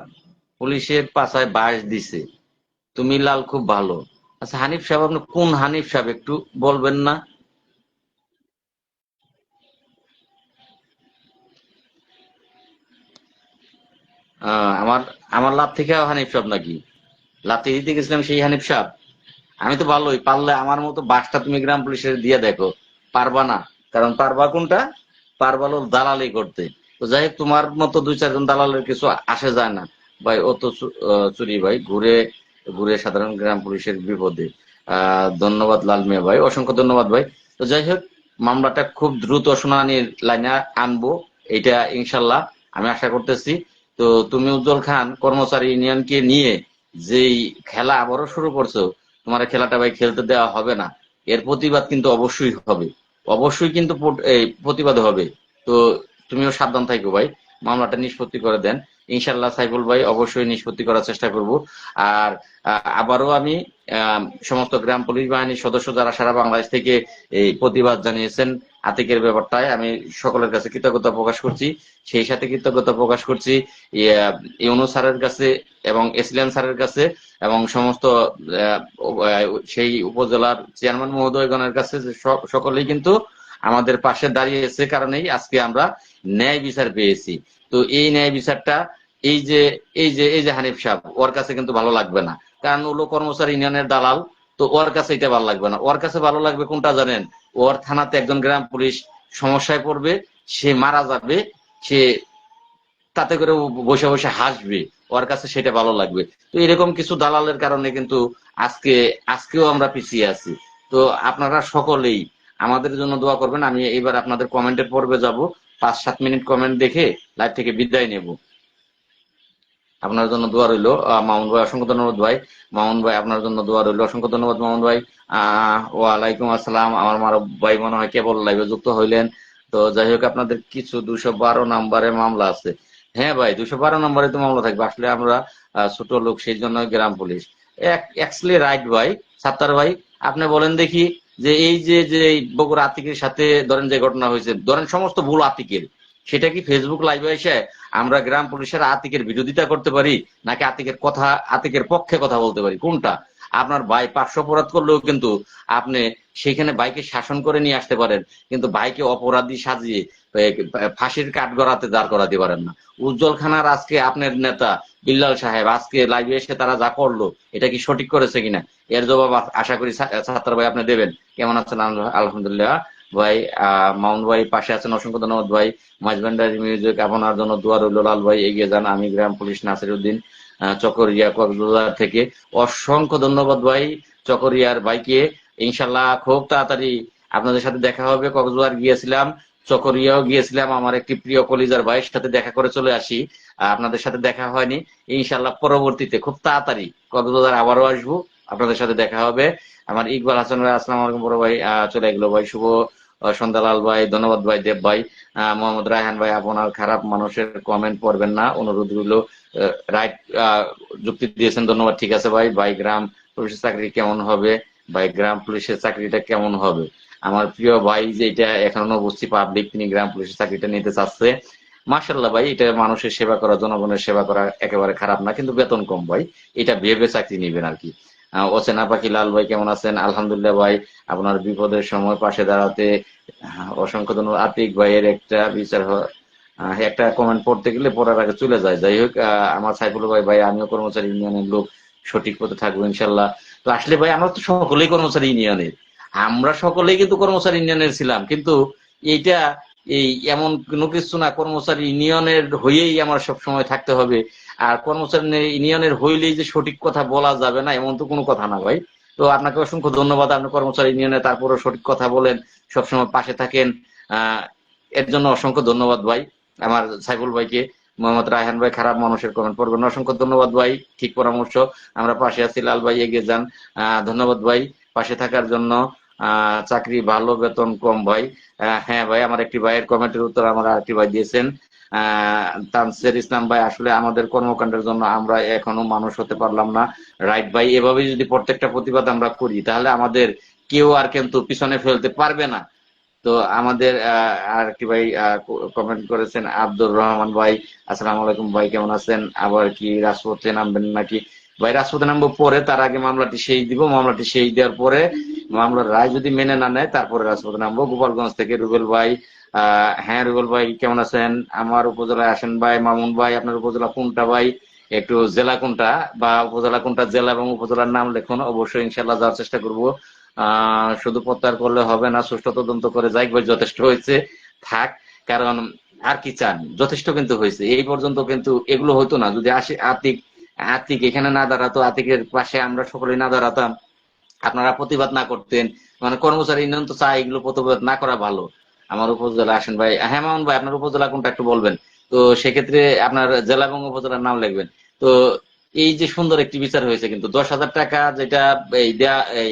Speaker 1: পুলিশের পাছায় বাঁশ দিছে, তুমি লাল খুব ভালো। আচ্ছা হানিফ সাহেব, আপনি কোন হানিফ সাহেব একটু বলবেন না? আমার আমার লাভ থেকে হানিফ সাহেব নাকি? লাথি দিতে গেছিলাম সেই হানিফ সাহেব? আমি তো ভালোই, পারলে আমার মতো বাসটা তুমি গ্রাম পুলিশের দিয়ে দেখো। পারবা না, কারণ পারবা কোনটা? পারবা হলো দালালি করতে। তো যাই হোক, তোমার মতো 2-4 জন দালালের কিছু আসে যায় না ভাই। ও তো চুরি ভাই, ঘুরে ঘুরে সাধারণ গ্রাম পুলিশের বিপদে। ধন্যবাদ লাল মিয়া ভাই, অসংখ্য ধন্যবাদ ভাই। তো যাই হোক, মামলাটা খুব দ্রুত শুনানির লাইনে আনবো, এটা ইনশাল্লাহ আমি আশা করতেছি। তো তুমি উজ্জ্বল খান কর্মচারী ইউনিয়নকে নিয়ে যেই খেলা আবারও শুরু করছো, তোমার এই খেলাটা ভাই খেলতে দেওয়া হবে না। এর প্রতিবাদ কিন্তু অবশ্যই হবে, অবশ্যই কিন্তু এই প্রতিবাদ হবে। তো তুমিও সাবধান থাকো ভাই, মামলাটা নিষ্পত্তি করে দেন। ইনশাল্লাহ সাইফুল ভাই অবশ্যই নিষ্পত্তি করার চেষ্টা করব। আর আবারও আমি সমস্ত গ্রাম পুলিশ বাহিনীর সদস্য যারা সারা বাংলাদেশ থেকে এই প্রতিবাদ জানিয়েছেন আতিকের ব্যাপারটায়, আমি সকলের কাছে কৃতজ্ঞতা প্রকাশ করছি। সেই সাথে কৃতজ্ঞতা প্রকাশ করছি ইউনূস স্যারের কাছে এবং এসিলেন স্যারের কাছে এবং সমস্ত সেই উপজেলার চেয়ারম্যান মহোদয়গণের কাছে, যে সকলেই কিন্তু আমাদের পাশে দাঁড়িয়েছে, কারণেই আজকে আমরা ন্যায় বিচার পেয়েছি। তো এই ন্যায় বিচারটা এই যে হানিফ সাহেব, ওর কাছে কিন্তু ভালো লাগবে না, কারণ ওগুলো কর্মচারী ইউনিয়নের দালাল। তো ওর কাছে এটা ভালো লাগবে না, ওর কাছে ভালো লাগবে কোনটা জানেন? ওর থানাতে একজন গ্রাম পুলিশ সমস্যায় পড়বে, সে মারা যাবে, সে তাতে করে ও বসে বসে হাসবে, ওর কাছে সেটা ভালো লাগবে। তো এরকম কিছু দালালের কারণে কিন্তু আজকেও আমরা পিছিয়ে আছি। তো আপনারা সকলেই আমাদের জন্য দোয়া করবেন। আমি এবার আপনাদের কমেন্টের পর্বে যাব, 5-7 মিনিট কমেন্ট দেখে লাইভ থেকে বিদায় নেব। আপনার জন্য দোয়া রইল মামুন ভাই, অসংখ্য ধন্যবাদ ভাই। মামুন ভাই আপনার জন্য দোয়া রইল, অসংখ্য ধন্যবাদ মামুন ভাই। ওয়ালাইকুম আসসালাম। আমার মারব ভাই মনে হয় কেবল লাইভে যুক্ত হইলেন। তো যাই হোক, আপনাদের কিছু 212 নম্বরে মামলা আছে। হ্যাঁ ভাই, 212 নম্বরে তো মামলা থাকবে, আসলে আমরা ছোট লোক, সেই জন্য গ্রাম পুলিশ। অ্যাকচুয়ালি রাইট ভাই, সাত্তার ভাই। আপনি বলেন দেখি, যে এই যে এই বগুড়া আতিকের সাথে ধরেন যে ঘটনা হয়েছে, ধরেন সমস্ত ভুল আতিকের, সেটা কি ফেসবুক লাইভে এসে আমরা গ্রাম পুলিশের আতিকের বিরোধিতা করতে পারি, নাকি আতিকের পক্ষে কথা বলতে পারি? কোনটা? আপনার ভাই 500 অপরাধ করলেও কিন্তু আপনি সেখানে ভাইকে শাসন করে নিয়ে আসতে পারেন, কিন্তু ভাইকে অপরাধী সাজিয়ে ফাঁসির কাঠগড়াতে দাঁড় করাতে পারেন না। উজ্জ্বল খানার আজকে আপনার নেতা বিল্লাল সাহেব আজকে লাইভে এসে তারা যা করলো, এটা কি সঠিক করেছে কিনা, এর জবাব আশা করি ছাত্র ভাই আপনি দেবেন। কেমন আছেন? আলহামদুলিল্লাহ ভাই। মাউন্ট ভাই পাশে আছেন, অসংখ্য ধন্যবাদ ভাই। মাঝবান্ডারি মিউজিক, আপনার জন্য দোয়া রইল। লাল ভাই এগিয়ে যান। আমি গ্রাম পুলিশ নাসির উদ্দিন, চকরিয়া কক্সবাজার থেকে। অসংখ্য ধন্যবাদ ভাই চকরিয়ার ভাইকে। ইনশাল্লাহ খুব তাড়াতাড়ি আপনাদের সাথে দেখা হবে। কক্সবাজার গিয়েছিলাম, চকরিয়াও গিয়েছিলাম, আমার একটি প্রিয় কলিজার ভাইয়ের সাথে দেখা করে চলে আসি। আপনাদের সাথে দেখা হয়নি, ইনশাল্লাহ পরবর্তীতে খুব তাড়াতাড়ি কক্সবাজার আবারও আসবো, আপনাদের সাথে দেখা হবে। আমার ইকবাল হাসান ভাই আসসালামু আলাইকুম বড় ভাই, চলে গেলো ভাই। শুভ সন্ধ্যালাল ভাই, ধন্যবাদ ভাই। দেব ভাই, মোহাম্মদ রায়হান ভাই, আপনার খারাপ মানুষের কমেন্ট পড়বেন না, অনুরোধ রইল। রাইট যুক্তি দিয়েছেন, ধন্যবাদ। ঠিক আছে ভাই। ভাই গ্রাম পুলিশের চাকরি কেমন হবে? ভাই গ্রাম পুলিশের চাকরিটা কেমন হবে? আমার প্রিয় ভাই যে এটা এখনো বুঝছি পাবলিক, তিনি গ্রাম পুলিশের চাকরিটা নিতে চাচ্ছে। মার্শাল্লাহ ভাই, এটা মানুষের সেবা করা, জনগণের সেবা করা একেবারে খারাপ না, কিন্তু বেতন কম ভাই, এটা ভেবে চাকরি নিবেন আর কি। অচেনা পাখি লাল ভাই কেমন আছেন? আলহামদুলিল্লাহ ভাই, আপনার বিপদের সময় পাশে দাঁড়াতে অসংখ্য ধন্যবাদ। আতিক ভাইয়ের একটা বিচার একটা কমেন্ট পড়তে গেলে পড়ার আগে চলে যায়। যাই হোক, আমার সাইফুল ভাই, ভাই আমিও কর্মচারী ইউনিয়নের লোক, সঠিক পথে থাকবো ইনশাল্লাহ। তো আসলে ভাই আমরা তো সকলেই কর্মচারী ইউনিয়নের, আমরা সকলেই কিন্তু কর্মচারী ইউনিয়নের ছিলাম, কিন্তু এইটা এই এমন কোনো কিছু না কর্মচারী ইউনিয়নের হয়েই আমার সব সময় থাকতে হবে, আর কর্মচারী ইউনিয়নের হইলেই যে সঠিক কথা বলা যাবে না এমন তো কোনো কথা না ভাই। তো আপনাকে অসংখ্য ধন্যবাদ, আপনি কর্মচারী ইউনিয়নে তারপরও সঠিক কথা বলেন, সবসময় পাশে থাকেন, এর জন্য অসংখ্য ধন্যবাদ ভাই। আমার সাইফুল ভাইকে, মোহাম্মদ রায়হান ভাই খারাপ মানুষের কমেন্ট পড়বেন না, অসংখ্য ধন্যবাদ ভাই, ঠিক পরামর্শ, আমরা পাশে আছি। লাল ভাই এগিয়ে যান, ধন্যবাদ ভাই পাশে থাকার জন্য। চাকরি ভালো, বেতন কম ভাই। হ্যাঁ ভাই, আমার একটি ভাইয়ের কমেন্টের উত্তর আমার আরেকটি ভাই দিয়েছেন, তানসির ইসলাম ভাই, আসলে আমাদের কর্মকাণ্ডের জন্য আমরা এখনো মানুষ হতে পারলাম না। রাইট ভাই, এভাবে যদি প্রত্যেকটা প্রতিবাদ আমরা করি তাহলে আমাদের কেউ আর কিন্তু পিছনে ফেলতে পারবে না। তো আমাদের আর কি ভাই কমেন্ট করেছেন আব্দুর রহমান ভাই, আসসালামু আলাইকুম ভাই, কেমন আছেন? আবার কি রাজপথে নামবেন নাকি? ভাই রাজপথে নামবো পরে, তার আগে মামলাটি শেষ দিব, মামলাটি শেষ দেওয়ার পরে মামলার রায় যদি মেনে না নেয় তারপরে রাজপথে নামবো। গোপালগঞ্জ থেকে রুবেল ভাই, হ্যাঁ রুবেল ভাই কেমন আছেন? আমার উপজেলায় আসেন ভাই। মামুন ভাই, আপনার উপজেলা কোনটা ভাই? একটু জেলা কোনটা বা উপজেলা কোনটা, জেলা এবং উপজেলার নাম লিখুন, অবশ্যই ইনশাল্লাহ যাওয়ার চেষ্টা করবো। শুধু প্রত্যাহার করলে হবে না, সুষ্ঠু তদন্ত করে যাই ভাই, যথেষ্ট হয়েছে, থাক। কারণ আর কি চান, যথেষ্ট কিন্তু হয়েছে এই পর্যন্ত, কিন্তু এগুলো হতো না যদি আসে আতিক, আতিক এখানে না দাঁড়াতো, আতিকের পাশে আমরা সকলেই না দাঁড়াতাম, আপনারা প্রতিবাদ না করতেন, মানে কর্মচারী ইউনিয়ন তো চাই এগুলো প্রতিবাদ না করা ভালো। আমার উপজেলা আসেন ভাই। হ্যাঁ মামুন ভাই, আপনার উপজেলা কোনটা একটু বলবেন? তো সেক্ষেত্রে আপনার জেলা এবং উপজেলার নাম লিখবেন। তো এই যে সুন্দর একটি বিচার হয়েছে, কিন্তু 10,000 টাকা যেটা এই দেয়া এই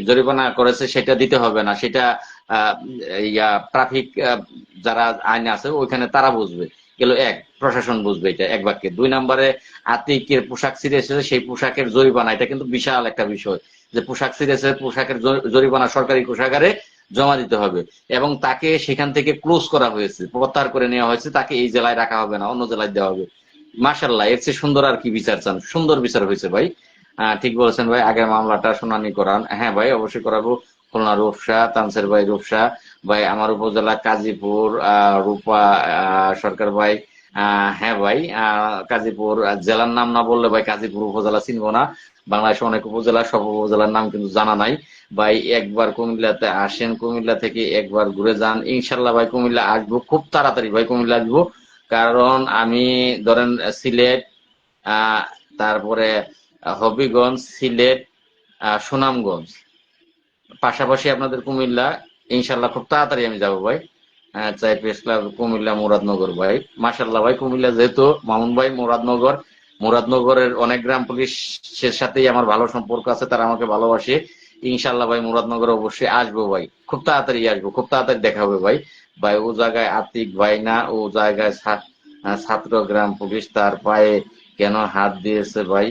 Speaker 1: জরিমানা করেছে সেটা দিতে হবে না, সেটা ট্রাফিক যারা আইন আছে ওইখানে তারা বুঝবে, গেল এক, প্রশাসন বুঝবে এটা এক বাক্যে। 2 নম্বরে আতিকের পোশাক ছিঁড়ে এসেছে, সেই পোশাকের জরিমানা, এটা কিন্তু বিশাল একটা বিষয়, যে পোশাক ছিঁড়েছে পোশাকের জরিমানা সরকারি কোষাগারে জমা দিতে হবে, এবং তাকে সেখান থেকে ক্লোজ করা হয়েছে, প্রত্যাহার করে নেওয়া হয়েছে, তাকে এই জেলায় রাখা হবে না, অন্য জেলায় দেওয়া হবে। মাশাল্লাহ, এর চেয়ে সুন্দর আর কি বিচার চান? সুন্দর বিচার হয়েছে ভাই। ঠিক বলেছেন ভাই, আগের মামলাটা শুনানি করান। হ্যাঁ ভাই, অবশ্যই করাবো। খুলনা রূপসা, তানসের ভাই রূপসা ভাই, আমার উপজেলা কাজীপুর, রূপা সরকার ভাই। হ্যাঁ ভাই, কাজীপুর জেলার নাম না বললে ভাই কাজীপুর উপজেলা চিনবো না। বাংলাদেশে অনেক উপজেলা, সব উপজেলার নাম কিন্তু জানা নাই ভাই। একবার কুমিল্লাতে আসেন, কুমিল্লা থেকে একবার ঘুরে যান, ইনশাল্লাহ ভাই কুমিল্লা আসবো খুব তাড়াতাড়ি ভাই, কুমিল্লা আসবো। কারণ আমি ধরেন সিলেট, তারপরে হবিগঞ্জ, সিলেট, সুনামগঞ্জ, পাশাপাশি আপনাদের কুমিল্লা, ইনশাল্লাহ খুব তাড়াতাড়ি আমি যাবো ভাই। চাই প্রেস ক্লাব কুমিল্লা, মুরাদনগর ভাই। মাশাল্লাহ ভাই, কুমিল্লা যেহেতু মামুন ভাই, মুরাদনগর, মুরাদনগরের অনেক গ্রাম পুলিশের সাথেই আমার ভালো সম্পর্ক আছে, তারা আমাকে ভালোবাসে। ইনশাল্লাহ ভাই মুরাদনগর অবশ্যই আসবো ভাই, খুব তাড়াতাড়ি আসবো, খুব তাড়াতাড়ি দেখা হবে ভাই। ভাই ও জায়গায় আতিক ভাই না, ও জায়গায় ছাত্র গ্রাম পুলিশ, তার পায়ে কেন হাত দিয়েছে ভাই?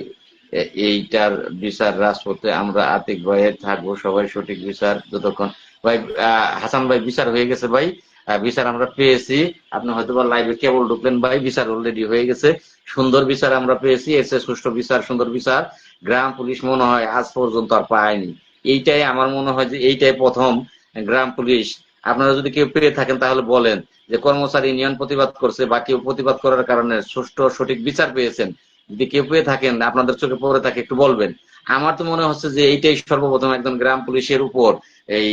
Speaker 1: এইটার বিচার রাজপথে, আমরা আতিক ভাইয়ের থাকবো সবাই, সঠিক বিচার যতক্ষণ। ভাই হাসান ভাই, বিচার হয়ে গেছে ভাই, বিচার আমরা পেয়েছি। আপনি হয়তো বা লাইভে কেবল ঢুকলেন ভাই, বিচার অলরেডি হয়ে গেছে, সুন্দর বিচার আমরা পেয়েছি। এসে সুষ্ঠু বিচার, সুন্দর বিচার গ্রাম পুলিশ মনে হয় আজ পর্যন্ত আর পায়নি। এইটাই আমার মনে হয় যে এইটাই প্রথম গ্রাম পুলিশ। আপনারা যদি কেউ পেয়ে থাকেন তাহলে বলেন যে কর্মচারী ইউনিয়ন প্রতিবাদ করছে বা কেউ প্রতিবাদ করার কারণে সুষ্ঠু সঠিক বিচার পেয়েছেন, যদি কেউ পেয়ে থাকেন, আপনাদের চোখে পড়ে থাকে, একটু বলবেন। আমার তো মনে হচ্ছে যে এইটাই সর্বপ্রথম একজন গ্রাম পুলিশের উপর এই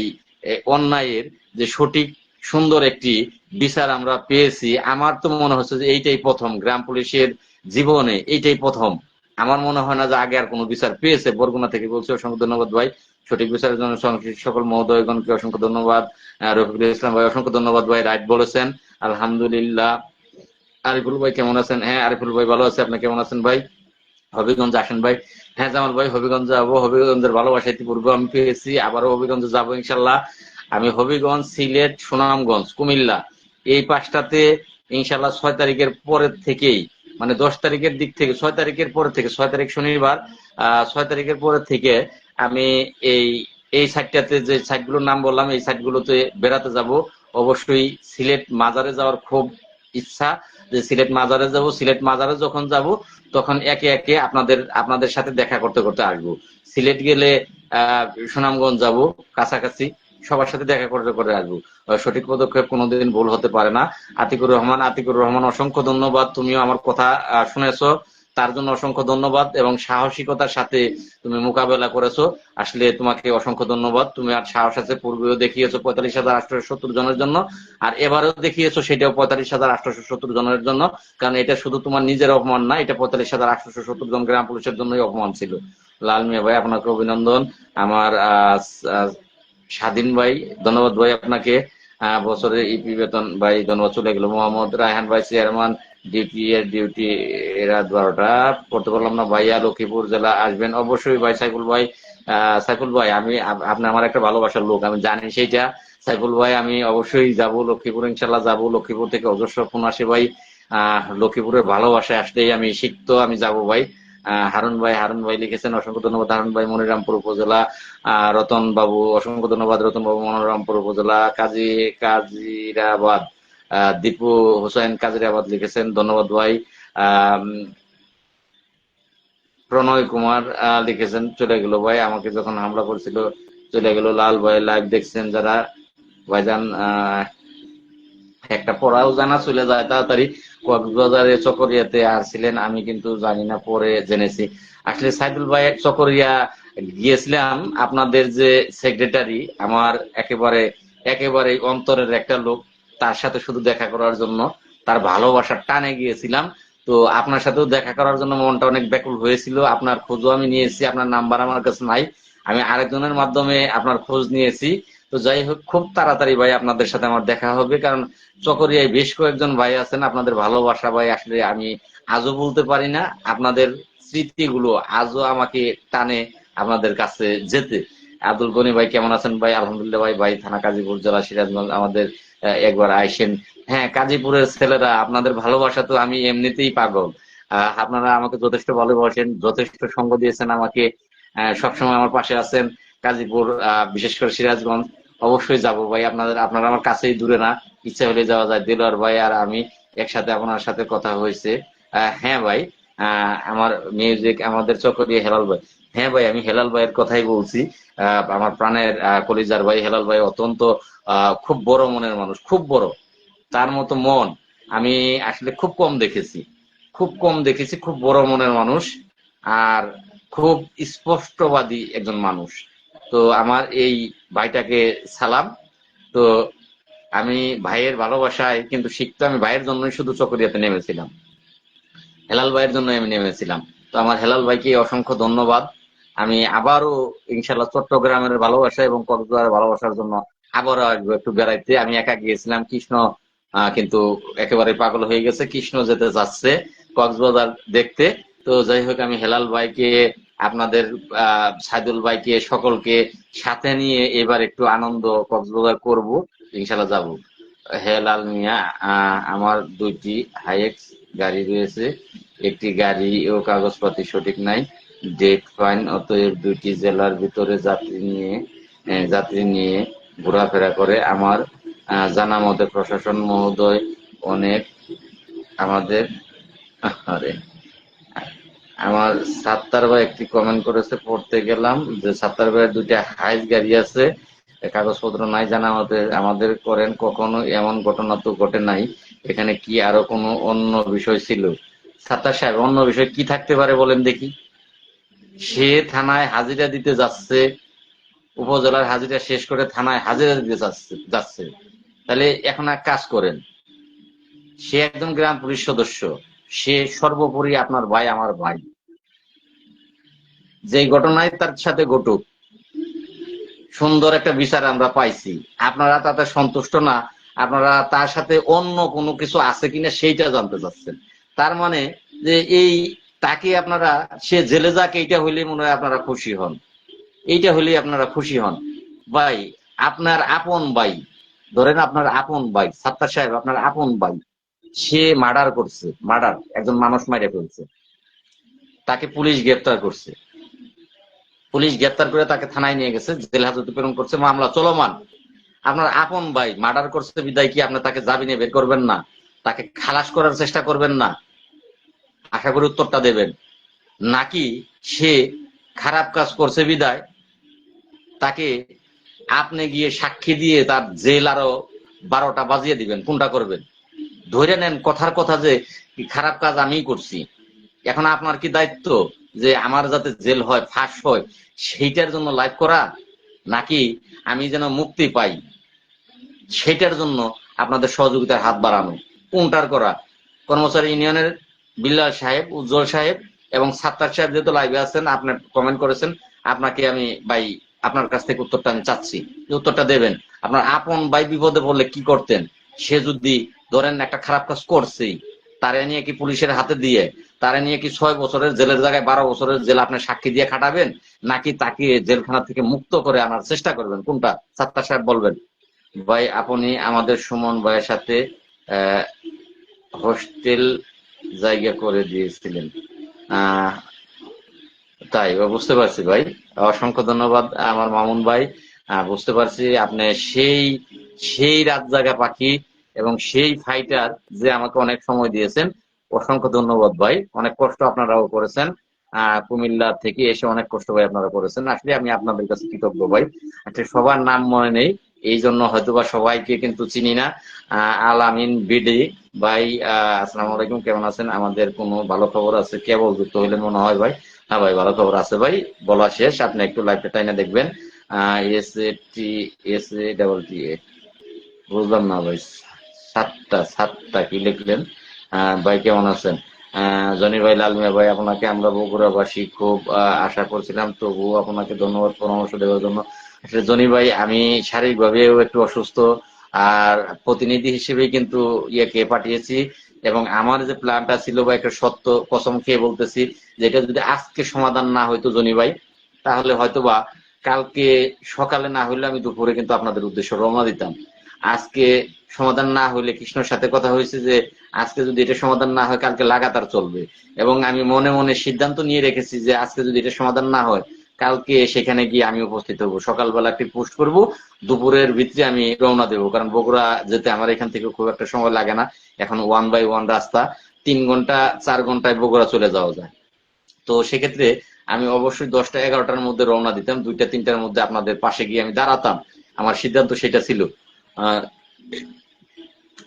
Speaker 1: অন্যায়ের যে সঠিক সুন্দর একটি বিচার আমরা পেয়েছি। আমার তো মনে হচ্ছে যে এইটাই প্রথম গ্রাম পুলিশের জীবনে, এইটাই প্রথম। আমার মনে হয় না যে আগে আর কোনো বিচার পেয়েছে। বরগুনা থেকে বলছি, অসংখ্য ধন্যবাদ ভাই। সঠিক বিচারের জন্য সকল মহোদয়গণকে অসংখ্য ধন্যবাদ। রফিকুল ইসলাম ভাই, অসংখ্য ধন্যবাদ ভাই, রাইট বলেছেন, আলহামদুলিল্লাহ। আরিফুল ভাই কেমন আছেন? হ্যাঁ আরিফুল ভাই ভালো আছে, আপনি কেমন আছেন ভাই? হবিগঞ্জ আসেন ভাই। হ্যাঁ জামাল ভাই, হবিগঞ্জ যাবো। হবিগঞ্জের ভালোবাসা ইতিপূর্বে আমি পেয়েছি, আবারও হবিগঞ্জে যাবো ইনশাল্লাহ। আমি হবিগঞ্জ, সিলেট, সুনামগঞ্জ, কুমিল্লা এই পাঁচটাতে ইনশাল্লাহ 6 তারিখের পরের থেকেই, মানে 10 তারিখের দিক থেকে 6 তারিখের পরে থেকে, 6 তারিখ শনিবার, 6 তারিখের পরে থেকে আমি এই এই সাইটটাতে, যে সাইটগুলোর নাম বললাম, এই সাইটগুলোতে বেড়াতে যাব। অবশ্যই সিলেট মাজারে যাওয়ার খুব ইচ্ছা, যে সিলেট মাজারে যাব। সিলেট মাজারে যখন যাব তখন একে একে আপনাদের আপনাদের সাথে দেখা করতে করতে আসবো। সিলেট গেলে সুনামগঞ্জ যাব, কাছাকাছি সবার সাথে দেখা করতে করে আসবো। সঠিক পদক্ষেপ কোনোদিন ভুল হতে পারে না। আতিকুর রহমান অসংখ্য ধন্যবাদ, তুমিও আমার কথা শুনেছো, তার জন্য অসংখ্য ধন্যবাদ। এবং সাহসিকতার সাথে তুমি মোকাবেলা করেছো, আসলে তোমাকে অসংখ্য ধন্যবাদ। তুমি আর সাহস আছে, পূর্বেও দেখিয়েছো 45,870 জনের জন্য, আর এবারেও দেখিয়েছো সেটাও 45,870 জনের জন্য। কারণ এটা শুধু তোমার নিজের অপমান না, এটা 45,870 জন গ্রাম পুলিশের জন্যই অপমান ছিল। লাল মিয়া ভাই, আপনাকে অভিনন্দন। আমার স্বাধীন ভাই, ধন্যবাদ ভাই আপনাকে। বছরের ইপি বেতন ভাই, ধন্যবাদ, চলে গেল। মোহাম্মদ রায়হান ভাই, চেয়ারম্যান, ডিউটি এর ডিউটি রাত 12টা, পড়তে পারলাম না ভাইয়া, লক্ষ্মীপুর জেলা আসবেন অবশ্যই ভাই। সাইফুল ভাই, আপনি আমার একটা ভালোবাসার লোক, আমি জানি সেইটা। সাইফুল ভাই, আমি অবশ্যই যাব লক্ষ্মীপুর, ইনশাল্লাহ যাব। লক্ষ্মীপুর থেকে অজস্র ফোন আসে ভাই, লক্ষ্মীপুরের ভালোবাসায় আসলেই আমি সিক্ত, আমি যাব ভাই। হারুন ভাই লিখেছেন, অসংখ্য ধন্যবাদ হারুন ভাই। মনিরামপুর উপজেলা, রতন বাবু, অসংখ্য ধন্যবাদ রতন বাবু, মনিরামপুর উপজেলা, কাজিরাবাদ, দীপু হোসেন কাজিরাবাদ লিখেছেন, ধন্যবাদ ভাই। প্রণয় কুমার লিখেছেন, চলে গেল ভাই, আমাকে যখন হামলা করছিল চলে গেল। লাল ভাই, লাইভ দেখছেন যারা ভাইজান, একটা পড়াও জানা চলে যায় তাড়াতাড়ি। কক্সবাজারে চকরিয়াতে আসছিলেন, আমি কিন্তু জানি না, পরে জেনেছি। আসলে সাইদুল ভাই, চকরিয়া গিয়েছিলাম, আপনাদের যে সেক্রেটারি, আমার একেবারে একেবারে অন্তরের একটা লোক, তার সাথে শুধু দেখা করার জন্য, তার ভালোবাসার টানে গিয়েছিলাম। তো আপনার সাথেও দেখা করার জন্য মনটা অনেক ব্যাকুল হয়েছিল। আপনার খোঁজও আমি নিয়েছি, আপনার নাম্বার আমার কাছে নাই, আমি আরেকজনের মাধ্যমে আপনার খোঁজ নিয়েছি। তো যাই হোক, খুব তাড়াতাড়ি ভাই আপনাদের সাথে আমার দেখা হবে, কারণ চকরিয়ায় বেশ কয়েকজন ভাই আছেন, আপনাদের ভালোবাসা ভাই আসলে আমি আজও বলতে পারি না। আপনাদের স্মৃতিগুলো আজও আমাকে টানে আপনাদের কাছে যেতে। আব্দুল গনি ভাই, কেমন আছেন ভাই? আলহামদুলিল্লাহ ভাই। ভাই থানা গাজীপুর জেলা, সিরাজগঞ্জ, আমাদের একবার আইসেন। হ্যাঁ, গাজীপুরের ছেলেরা, আপনাদের ভালোবাসা তো আমি এমনিতেই পাগল। আপনারা আমাকে যথেষ্ট ভালোবাসেন, যথেষ্ট সঙ্গ দিয়েছেন আমাকে, সবসময় আমার পাশে আছেন। গাজীপুর, বিশেষ করে সিরাজগঞ্জ অবশ্যই যাব ভাই। আপনারা আমার কাছেই, দূরে না, ইচ্ছা হলে যাওয়া যায়। দিলওয়ার ভাই আর আমি একসাথে আপনার সাথে কথা হয়েছে। হ্যাঁ ভাই, আমার মিউজিক, আমাদের চকরিয়া হেলাল ভাই। হ্যাঁ ভাই, আমি হেলাল ভাইয়ের কথাই বলছি। আমার প্রাণের কলিজার ভাই হেলাল ভাই, অত্যন্ত খুব বড় মনের মানুষ, খুব বড়। তার মতো মন আমি আসলে খুব কম দেখেছি। খুব বড় মনের মানুষ, আর খুব স্পষ্টবাদী একজন মানুষ। তো আমার এই ভাইটাকে সালাম। তো আমি ভাইয়ের ভালোবাসায় কিন্তু শিখতে, আমি ভাইয়ের জন্যই শুধু চকরিয়াতে নেমেছিলাম, হেলাল ভাইয়ের জন্য আমি নেমেছিলাম। তো আমার হেলাল ভাইকে অসংখ্য ধন্যবাদ। আমি আবারও ইনশাল্লাহ চট্টগ্রামের ভালোবাসা এবং কক্সবাজারের ভালোবাসার জন্য আবারও আসবো একটু বেড়াইতে। আমি একা গিয়েছিলাম, কৃষ্ণ কিন্তু একেবারে পাগল হয়ে গেছে, কৃষ্ণ যেতে যাচ্ছে কক্সবাজার দেখতে। তো যাই হোক, আমি হেলাল ভাইকে, আপনাদের সাইদুল ভাইকে, সকলকে সাথে নিয়ে এবার একটু আনন্দ কক্সবাজার করব, ইনশাল্লাহ যাব। হেলাল মিয়া, আমার 2টি হাইএক্স গাড়ি রয়েছে, একটি গাড়ি ও কাগজপাতি সঠিক নাই, ডেট ফাইন, অতএব 2টি জেলার ভিতরে যাত্রী নিয়ে ঘোরাফেরা করে। আমার জানা মতে প্রশাসন মহোদয় অনেক আমাদের, আরে আমার সাত্তার ভাই একটি কমেন্ট করেছে, পড়তে গেলাম, যে সাত্তার ভাইয়ের 2টা হাইস গাড়ি আছে, কাগজপত্র নাই জানা মতে, আমাদের করেন, কখনো এমন ঘটনা তো ঘটে নাই। এখানে কি আরো কোনো অন্য বিষয় ছিল? সাত্তার সাহেব, অন্য বিষয় কি থাকতে পারে বলেন দেখি? সে থানায় হাজিরা দিতে যাচ্ছে, উপজেলার হাজিরা শেষ করে থানায় হাজিরা দিতে যাচ্ছে। তাহলে এখন এক কাজ করেন, সে একজন গ্রাম পুলিশ সদস্য, সে সর্বোপরি আপনার ভাই, আমার ভাই। যে ঘটনায় তার সাথে ঘটুক, সুন্দর একটা বিচার আমরা পাইছি, আপনারা তাতে সন্তুষ্ট না, আপনারা তার সাথে অন্য কোনো কিছু আছে কিনা সেইটা জানতে চাচ্ছেন। তার মানে যে এই তাকে আপনারা, সে জেলে যাক, এইটা হইলে মনে হয় আপনারা খুশি হন, এইটা হইলে আপনারা খুশি হন। ভাই, আপনার আপন ভাই, ধরেন আপনার আপন ভাই সাত্তার সাহেব, আপনার আপন ভাই, সে মার্ডার করছে, মার্ডার, একজন মানুষ মাইরে ফেলছে, তাকে পুলিশ গ্রেপ্তার করছে, পুলিশ গ্রেপ্তার করে তাকে থানায় নিয়ে গেছে, জেল হাজতে প্রেরণ করছে, মামলা চলমান। আপনার আপন ভাই মার্ডার করছে বিদায় কি আপনি তাকে জামিনে বের করবেন না? তাকে খালাস করার চেষ্টা করবেন না? আশা করি উত্তরটা দেবেন। নাকি সে খারাপ কাজ করছে বিদায় তাকে আপনি গিয়ে সাক্ষী দিয়ে তার জেল আরো 12টা বাজিয়ে দিবেন? কোনটা করবেন? ধরে নেন কথার কথা যে খারাপ কাজ আমিই করছি, এখন আপনার কি দায়িত্ব যে আমার যাতে জেল হয়, ফাঁস হয়, সেইটার জন্য লাইভ করা, নাকি আমি যেন মুক্তি পাই সেটার জন্য আপনাদের সহযোগিতার হাত বাড়ানো? কোনটার করা? কর্মচারী ইউনিয়নের বিল্লাল সাহেব, উজ্জ্বল সাহেব এবং সাত্তার সাহেব যেহেতু লাইভে আছেন, আপনি কমেন্ট করেছেন, আপনাকে আমি ভাই আপনার কাছ থেকে উত্তরটা আমি চাচ্ছি, উত্তরটা দেবেন। আপনার আপন ভাই বিপদে পড়লে কি করতেন? সে যদি ধরেন একটা খারাপ কাজ করছেই, তারে নিয়ে কি পুলিশের হাতে দিয়ে, তারে নিয়ে কি 6 বছরের জেলের জায়গায় 12 বছরের জেল আপনি সাক্ষী দিয়ে খাটাবেন, নাকি তাকে জেলখানা থেকে মুক্ত করে আনার চেষ্টা করবেন? কোনটা সাত্তার সাহেব বলবেন। ভাই, আপনি আমাদের সুমন ভাইয়ের সাথে হোস্টেল জায়গা করে দিয়েছিলেন। আহ তাই বুঝতে পারছি ভাই, অসংখ্য ধন্যবাদ আমার মামুন ভাই। বুঝতে পারছি আপনি সেই সেই রাত জাগা পাখি এবং সেই ফাইটার যে আমাকে অনেক সময় দিয়েছেন। অসংখ্য ধন্যবাদ ভাই, অনেক কষ্ট আপনারাও করেছেন। কুমিল্লা থেকে এসে অনেক কষ্ট ভাই আপনারা করেছেন, আসলে আমি আপনাদের কাছে কৃতজ্ঞ ভাই। আচ্ছা, সবার নাম মনে নেই, এই জন্য হয়তোবা সবাইকে কিন্তু চিনি না। আল আমিন বিডি ভাই, আসসালামু আলাইকুম, কেমন আছেন? আমাদের কোনো ভালো খবর আছে? কেবল যুক্ত হইলেন মনে হয় ভাই। হ্যাঁ ভাই, ভালো খবর আছে ভাই, বলা শেষ, আপনি একটু লাইভটা টাইনা দেখবেন। S A T, S A double T A, বুঝলাম না ভাই, সাতটা সাতটা কি লিখলেন? ভাই কেমন আছেন? জনি ভাই, লালমিয়া ভাই, আপনাকে আমরা বগুড়াবাসী খুব আশা করছিলাম, তবুও আপনাকে ধন্যবাদ পরামর্শ দেওয়ার জন্য। আসলে জনি ভাই, আমি শারীরিকভাবেও একটু অসুস্থ, আর প্রতিনিধি হিসেবে কিন্তু ইয়েকে পাঠিয়েছি, এবং আমার যে প্ল্যানটা ছিল বা একটা সত্য কসম খেয়ে বলতেছি, যে এটা যদি আজকে সমাধান না হইতো জনি ভাই, তাহলে হয়তোবা কালকে সকালে না হইলে আমি দুপুরে কিন্তু আপনাদের উদ্দেশ্যে রওনা দিতাম। আজকে সমাধান না হইলে, কৃষ্ণর সাথে কথা হয়েছে যে আজকে যদি এটা সমাধান না হয় কালকে লাগাতার চলবে, এবং আমি মনে মনে সিদ্ধান্ত নিয়ে রেখেছি যে আজকে যদি এটা সমাধান না হয় কালকে সেখানে গিয়ে আমি উপস্থিত হবো, সকালবেলা একটি পোস্ট করব, দুপুরের ভিতরে আমি রওনা দেবো, কারণ বগুড়া যেতে আমার এখান থেকে খুব একটা সময় লাগে না, এখন 1 বাই 1 রাস্তা, 3 ঘন্টা 4 ঘন্টায় বগুড়া চলে যাওয়া যায়। তো সেক্ষেত্রে আমি অবশ্যই 10টা 11টার মধ্যে রওনা দিতাম, 2টা 3টার মধ্যে আপনাদের পাশে গিয়ে আমি দাঁড়াতাম, আমার সিদ্ধান্ত সেটা ছিল। আহ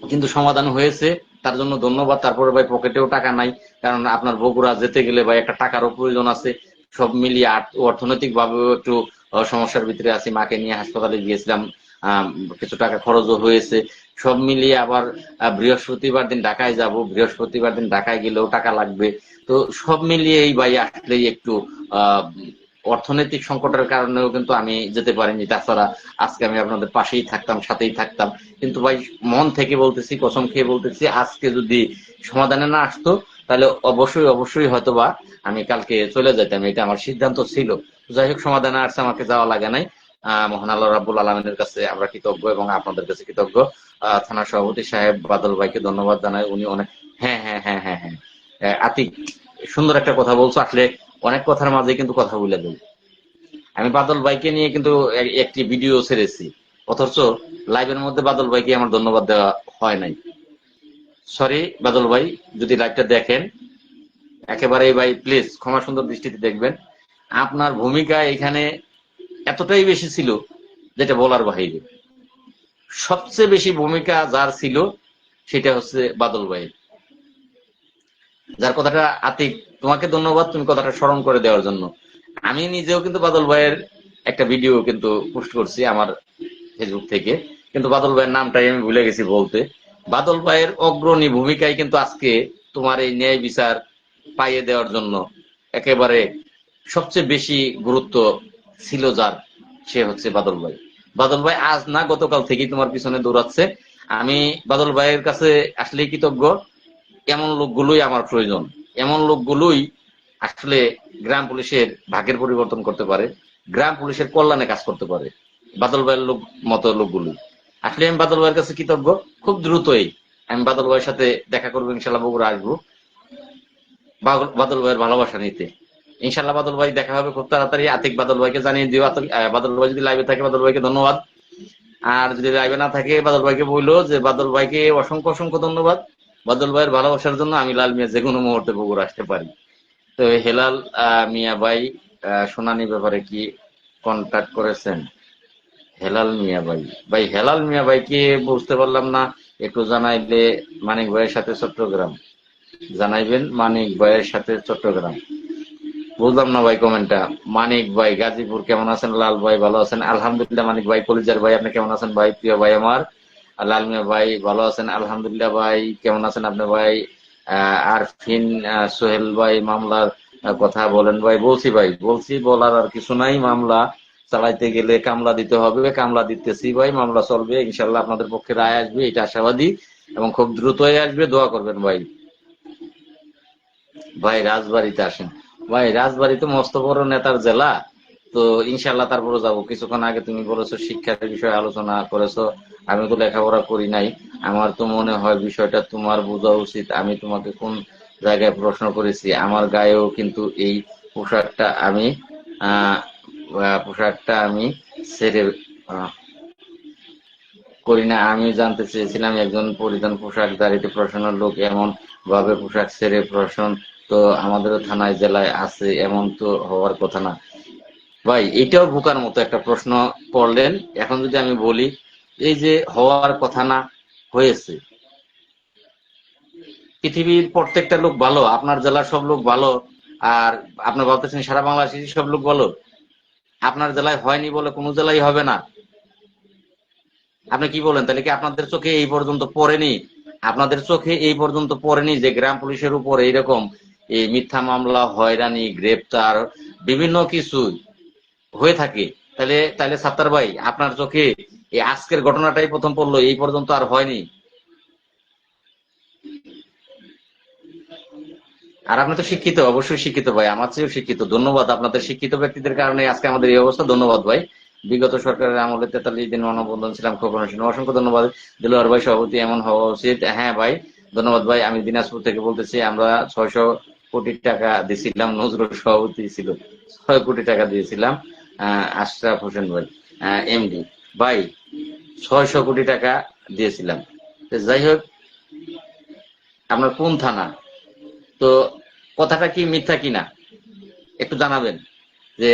Speaker 1: কিন্তু সমাধান হয়েছে, তার জন্য ধন্যবাদ। তারপরে ভাই পকেটেও টাকা নাই, কারণ আপনার বগুড়া যেতে গেলে ভাই একটা টাকারও প্রয়োজন আছে। সব মিলিয়ে অর্থনৈতিক ভাবেও একটু সমস্যার ভিতরে আছি, মাকে নিয়ে হাসপাতালে গিয়েছিলাম, কিছু টাকা খরচও হয়েছে। সব মিলিয়ে আবার বৃহস্পতিবার দিন ঢাকায় যাব, বৃহস্পতিবার দিন ঢাকায় গেলেও টাকা লাগবে। তো সব মিলিয়ে এই ভাই আসলেই একটু আহ অর্থনৈতিক সংকটের কারণেও কিন্তু আমি যেতে পারিনি, তাছাড়া আজকে আমি আপনাদের পাশেই থাকতাম, সাথেই থাকতাম। কিন্তু ভাই মন থেকে বলতেছি, কসম খেয়ে বলতেছি, আজকে যদি সমাধানে না আসতো তাহলে অবশ্যই অবশ্যই হয়তোবা আমি কালকে চলে যেতাম, এটা আমার সিদ্ধান্ত ছিল। যাই হোক, সমাধানে আসছে, আমাকে যাওয়া লাগে নাই। মহান আল্লাহ রাব্বুল আলামিনের কাছে আমরা কৃতজ্ঞ এবং আপনাদের কাছে কৃতজ্ঞ। থানা সভাপতি সাহেব বাদল ভাইকে ধন্যবাদ জানাই, উনি অনেক, হ্যাঁ হ্যাঁ হ্যাঁ হ্যাঁ হ্যাঁ, আতিক, সুন্দর একটা কথা বলছো। আসলে অনেক কথার মাঝে কিন্তু কথা বলে দেব। আমি বাদল ভাইকে নিয়ে কিন্তু একটি ভিডিও ছেড়েছি, অথচ লাইভের মধ্যে বাদল ভাইকে আমার ধন্যবাদ দেওয়া হয় নাই। সরি বাদল ভাই, যদি লাইভটা দেখেন, একেবারেই ভাই প্লিজ ক্ষমা সুন্দর দৃষ্টিতে দেখবেন। আপনার ভূমিকা এখানে এতটাই বেশি ছিল যেটা বলার বাহিরে। সবচেয়ে বেশি ভূমিকা যার ছিল সেটা হচ্ছে বাদল ভাই, যার কথাটা আতিক, তোমাকে ধন্যবাদ তুমি কথাটা স্মরণ করে দেওয়ার জন্য। আমি নিজেও কিন্তু বাদল ভাইয়ের একটা ভিডিও কিন্তু পোস্ট করছি আমার ফেসবুক থেকে, কিন্তু বাদল ভাইয়ের নামটাই আমি ভুলে গেছি বলতে। বাদল ভাইয়ের অগ্রণী ভূমিকায় কিন্তু আজকে তোমার এই ন্যায় বিচার পাইয়ে দেওয়ার জন্য একেবারে সবচেয়ে বেশি গুরুত্ব ছিল যার, সে হচ্ছে বাদল ভাই। বাদল ভাই আজ না গতকাল থেকেই তোমার পিছনে দৌড়াচ্ছে। আমি বাদল ভাইয়ের কাছে আসলেই কৃতজ্ঞ। এমন লোকগুলোই আমার প্রয়োজন, এমন লোকগুলোই আসলে গ্রাম পুলিশের ভাগ্যের পরিবর্তন করতে পারে, গ্রাম পুলিশের কল্যাণে কাজ করতে পারে বাদল ভাইয়ের মতো লোকগুলো। আসলে আমি বাদল ভাইয়ের কাছে কৃতজ্ঞ। খুব দ্রুতই আমি বাদল ভাইয়ের সাথে দেখা করবো, ইনশাল্লাহ বগুড়া আসবো বাদল ভাইয়ের ভালোবাসা নিতে। ইনশাল্লাহ বাদল ভাই দেখা হবে খুব তাড়াতাড়ি। আতিক বাদল ভাইকে জানিয়ে দিও। বাদল ভাই যদি লাইভে থাকে বাদল ভাইকে ধন্যবাদ, আর যদি লাইভে না থাকে বাদল ভাইকে বললো যে বাদল ভাইকে অসংখ্য অসংখ্য ধন্যবাদ। বাদল ভাইয়ের ভালোবাসার জন্য আমি লাল মিয়া যে কোনো মুহূর্তে বগুড়া আসতে পারি। তো হেলাল মিয়া ভাই শুনানি ব্যাপারে কি কন্ট্যাক্ট করেছেন? হেলাল মিয়া ভাই, ভাই হেলাল মিয়া ভাইকে বুঝতে পারলাম না, একটু জানাইলে। মানিক ভাইয়ের সাথে চট্টগ্রাম জানাইবেন, মানিক ভাইয়ের সাথে চট্টগ্রাম। বুঝলাম না ভাই কমেন্টটা। মানিক ভাই গাজীপুর কেমন আছেন? লাল ভাই ভালো আছেন আলহামদুলিল্লাহ। মানিক ভাই কলিজার ভাই আপনি কেমন আছেন ভাই? প্রিয় ভাই আমার। আর লাল মিয়া ভাই ভালো আছেন আলহামদুলিল্লাহ। ভাই কেমন আছেন আপনি ভাই? আরফিন সোহেল ভাই মামলার কথা বলেন ভাই। বলছি ভাই, বলছি, বলার আর কিছু নাই। মামলা চালাইতে গেলে কামলা দিতে হবে, কামলা দিতেছি ভাই। মামলা চলবে ইনশাল্লাহ, আপনাদের পক্ষে রায় আসবে এটা আশাবাদী, এবং খুব দ্রুতই আসবে। দোয়া করবেন ভাই। ভাই রাজবাড়িতে আসেন। ভাই রাজবাড়ি তো মস্ত বড় নেতার জেলা, তো ইনশাল্লাহ তারপরে যাবো। কিছুক্ষণ আগে তুমি বলেছো শিক্ষার বিষয়ে আলোচনা করেছো, আমি তো লেখাপড়া করি নাই। আমার তো মনে হয় বিষয়টা তোমার বোঝা উচিত। আমি তোমাকে কোন জায়গায় প্রশ্ন করেছি? আমার গায়েও কিন্তু এই পোশাকটা আমি আহ পোশাকটা আমি ছেড়ে করি না। আমি জানতে চেয়েছিলাম একজন পরিধান পোশাকধারীতে প্রশাসনের লোক এমন ভাবে পোশাক ছেড়ে প্রশাসন তো আমাদেরও থানায় জেলায় আছে, এমন তো হওয়ার কথা না। ভাই এটাও বোকার মতো একটা প্রশ্ন করলেন। এখন যদি আমি বলি এই যে হওয়ার কথা না, হয়েছে। পৃথিবীর প্রত্যেকটা লোক ভালো, আপনার জেলার সব লোক ভালো, আর আপনার ভাবতেছেন সারা বাংলাদেশের সব লোক ভালো। আপনার জেলায় হয়নি বলে কোনো জেলায় হবে না? আপনি কি বলেন? তাহলে কি আপনাদের চোখে এই পর্যন্ত পড়েনি? আপনাদের চোখে এই পর্যন্ত পড়েনি যে গ্রাম পুলিশের উপর এইরকম এই মিথ্যা মামলা, হয়রানি, গ্রেপ্তার, বিভিন্ন কিছু হয়ে থাকে? তাহলে তাহলে সাত্তার ভাই আপনার চোখে এই আজকের ঘটনাটাই প্রথম পড়লো, এই পর্যন্ত আর হয়নি? আর আপনি তো শিক্ষিত, অবশ্যই শিক্ষিত ভাই, আমার চেয়েও শিক্ষিত। ধন্যবাদ, আপনাদের শিক্ষিত ব্যক্তিদের কারণে আজকে আমাদের এই অবস্থা। ধন্যবাদ ভাই। বিগত সরকারের আমলে 43 দিন মানববন্ধন ছিলাম, খবর অসংখ্য ধন্যবাদ। দিলওয়ার ভাই সভাপতি এমন হওয়া উচিত। হ্যাঁ ভাই ধন্যবাদ ভাই। আমি দিনাজপুর থেকে বলতেছি, আমরা 600 কোটি টাকা দিয়েছিলাম, নজরুল সভাপতি ছিল, 6 কোটি টাকা দিয়েছিলাম। আশরাফ হোসেন ভাই এমডি ভাই 600 কোটি টাকা দিয়েছিলাম। যাই হোক, আপনার কোন থানা? তো কথাটা কি মিথ্যা কিনা একটু জানাবেন। যে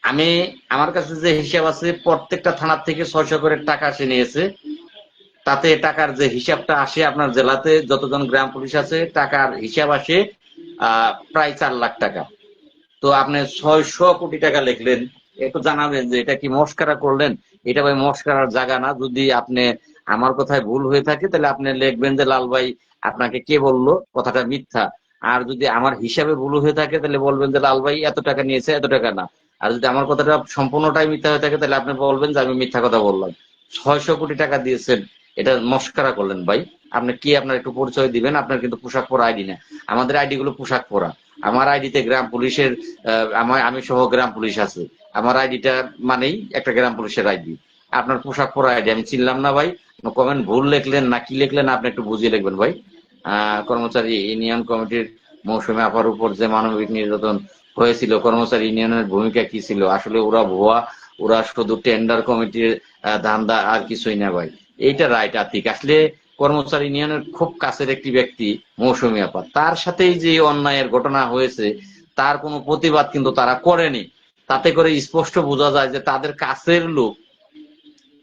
Speaker 1: আমি, আমার কাছে যে হিসাব আছে প্রত্যেকটা থানার থেকে 600 করে টাকা সে নিয়েছে। তাতে টাকার যে হিসাবটা আসে, আপনার জেলাতে যতজন গ্রাম পুলিশ আছে টাকার হিসাব আসে প্রায় 4 লাখ টাকা। তো আপনি 600 কোটি টাকা লিখলেন, একটু জানাবেন যে এটা কি মস্কারা করলেন? এটা ভাই মস্কারার জায়গা না। যদি আপনি আমার কথায় ভুল হয়ে থাকে তাহলে আপনি লিখবেন যে লাল ভাই আপনাকে কে বললো কথাটা মিথ্যা। আর যদি আমার হিসাবে ভুল হয়ে থাকে তাহলে বলবেন যে লাল ভাই এত টাকা নিয়েছে, এত টাকা না। আর যদি আমার কথাটা সম্পূর্ণটাই মিথ্যা হয়ে থাকে তাহলে আপনি বলবেন যে আমি মিথ্যা কথা বললাম। 600 কোটি টাকা দিয়েছেন, এটা মস্কারা করলেন ভাই। আপনি কি আপনার একটু পরিচয় দিবেন? আপনার কিন্তু পোশাক পরা আইডি না, আমাদের আইডি গুলো পোশাক পরা। আমার আইডিতে গ্রাম পুলিশের আমি সহ গ্রাম পুলিশ আছে। আমার আইডিটা মানেই একটা গ্রাম পুলিশের আইডি। আপনার পোশাক পরা আইডি আমি চিনলাম না ভাই। কমেন্ট ভুল লিখলেন না কি লিখলেন আপনি একটু বুঝিয়ে লিখবেন ভাই। কর্মচারী ইউনিয়ন কমিটির মৌসুমী আপার উপর যে মানবিক নির্যাতন হয়েছিল, কর্মচারী ইউনিয়নের ভূমিকা কি ছিল? আসলে ওরা ভুয়া, ওরা শুধু টেন্ডার কমিটির ধান্দা, আর কিছুই না ভাই। এইটা রাইট আতিক। আসলে কর্মচারী ইউনিয়নের খুব কাছের একটি ব্যক্তি মৌসুমী আপা, তার সাথেই যে অন্যায়ের ঘটনা হয়েছে তার কোনো প্রতিবাদ কিন্তু তারা করেনি। তাতে করে স্পষ্ট বোঝা যায় যে তাদের কাছের লোক,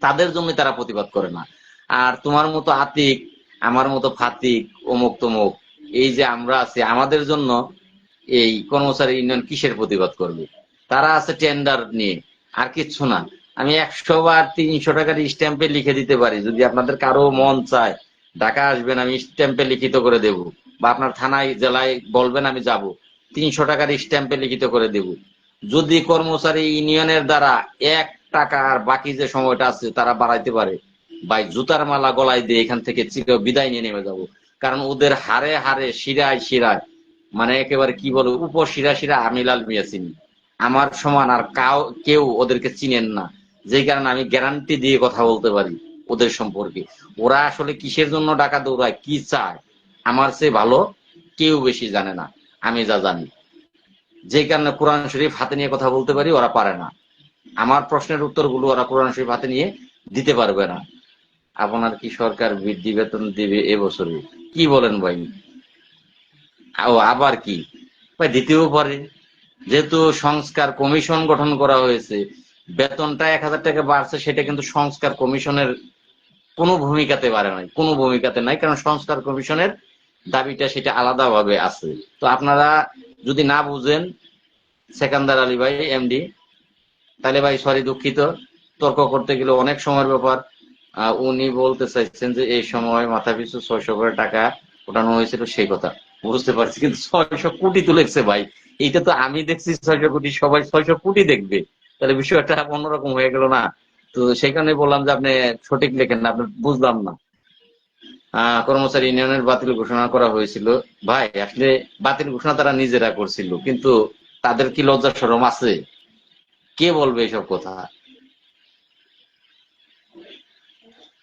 Speaker 1: তাদের জন্য তারা প্রতিবাদ করে না। আর তোমার মতো আতিক, আমার মতো ফাতিক, অমুক তমুক, এই যে আমরা আছি, আমাদের জন্য এই কর্মচারী ইউনিয়ন কিসের প্রতিবাদ করবে? তারা আছে টেন্ডার নিয়ে, আর কিচ্ছু না। আমি 100 বা 300 টাকার স্ট্যাম্পে লিখে দিতে পারি, যদি আপনাদের কারো মন চায় ঢাকা আসবেন আমি স্ট্যাম্পে লিখিত করে দেব, বা আপনার থানায় জেলায় বলবেন আমি যাব, 300 টাকার স্ট্যাম্পে লিখিত করে দেব। যদি কর্মচারী ইউনিয়নের দ্বারা 1 টাকা আর বাকি যে সময়টা আছে তারা বাড়াইতে পারে, ভাই জুতার মালা গলায় দিয়ে এখান থেকে চির বিদায় নিয়ে নেমে যাব। কারণ ওদের হারে হারে শিরায় শিরায় মানে একেবারে কি বলে উপশিরা শিরা আমি লাল মিয়া চিনি, আমার সমান আর কেউ ওদেরকে চিনেন না। যেই কারণে আমি গ্যারান্টি দিয়ে কথা বলতে পারি ওদের সম্পর্কে। ওরা আসলে কিসের জন্য টাকা দৌড়ায়, কি চায়, আমার চেয়ে ভালো কেউ বেশি জানে না, আমি যা জানি। যে কারণে কোরআন শরীফ হাতে নিয়ে কথা বলতে পারি, ওরা পারে না। আমার প্রশ্নের উত্তরগুলো ওরা কোরআন শরীফ হাতে নিয়ে দিতে পারবে না। আপনার কি সরকার বৃদ্ধি বেতন দিবে এবছরে? কি বলেন ভাই? ও আবার কি ভাই, দিতেও পারে। যেহেতু সংস্কার কমিশন গঠন করা হয়েছে, বেতনটা 1,000 টাকা বাড়ছে, সেটা কিন্তু সংস্কার কমিশনের কোনো ভূমিকাতে পারে নাই, কোনো ভূমিকাতে নাই, কারণ সংস্কার কমিশনের দাবিটা সেটা আলাদাভাবে আছে। তো আপনারা যদি না বুঝেন সেকান্দার আলী ভাই এমডি, তাহলে ভাই সরি, দুঃখিত। তর্ক করতে গেলে অনেক সময়ের ব্যাপার। উনি বলতে চাইছেন যে এই সময় মাথা পিছু 600 করে টাকা ওঠানো হয়েছিল, সেই কথা বুঝতে পারছি, কিন্তু 600 কোটি তো লেখছে ভাই। এইটা তো আমি দেখছি 600 কোটি, সবাই 600 কোটি দেখবে, তাহলে বিষয়টা অন্যরকম হয়ে গেল না? তো সেখানে বললাম যে আপনি সঠিক লেখেন না, আপনি বুঝলাম না। কর্মচারী ইউনিয়নের বাতিল ঘোষণা করা হয়েছিল। ভাই আসলে বাতিল ঘোষণা তারা নিজেরা করছিল, কিন্তু তাদের কি লজ্জা শরম আছে? কে বলবে এসব কথা?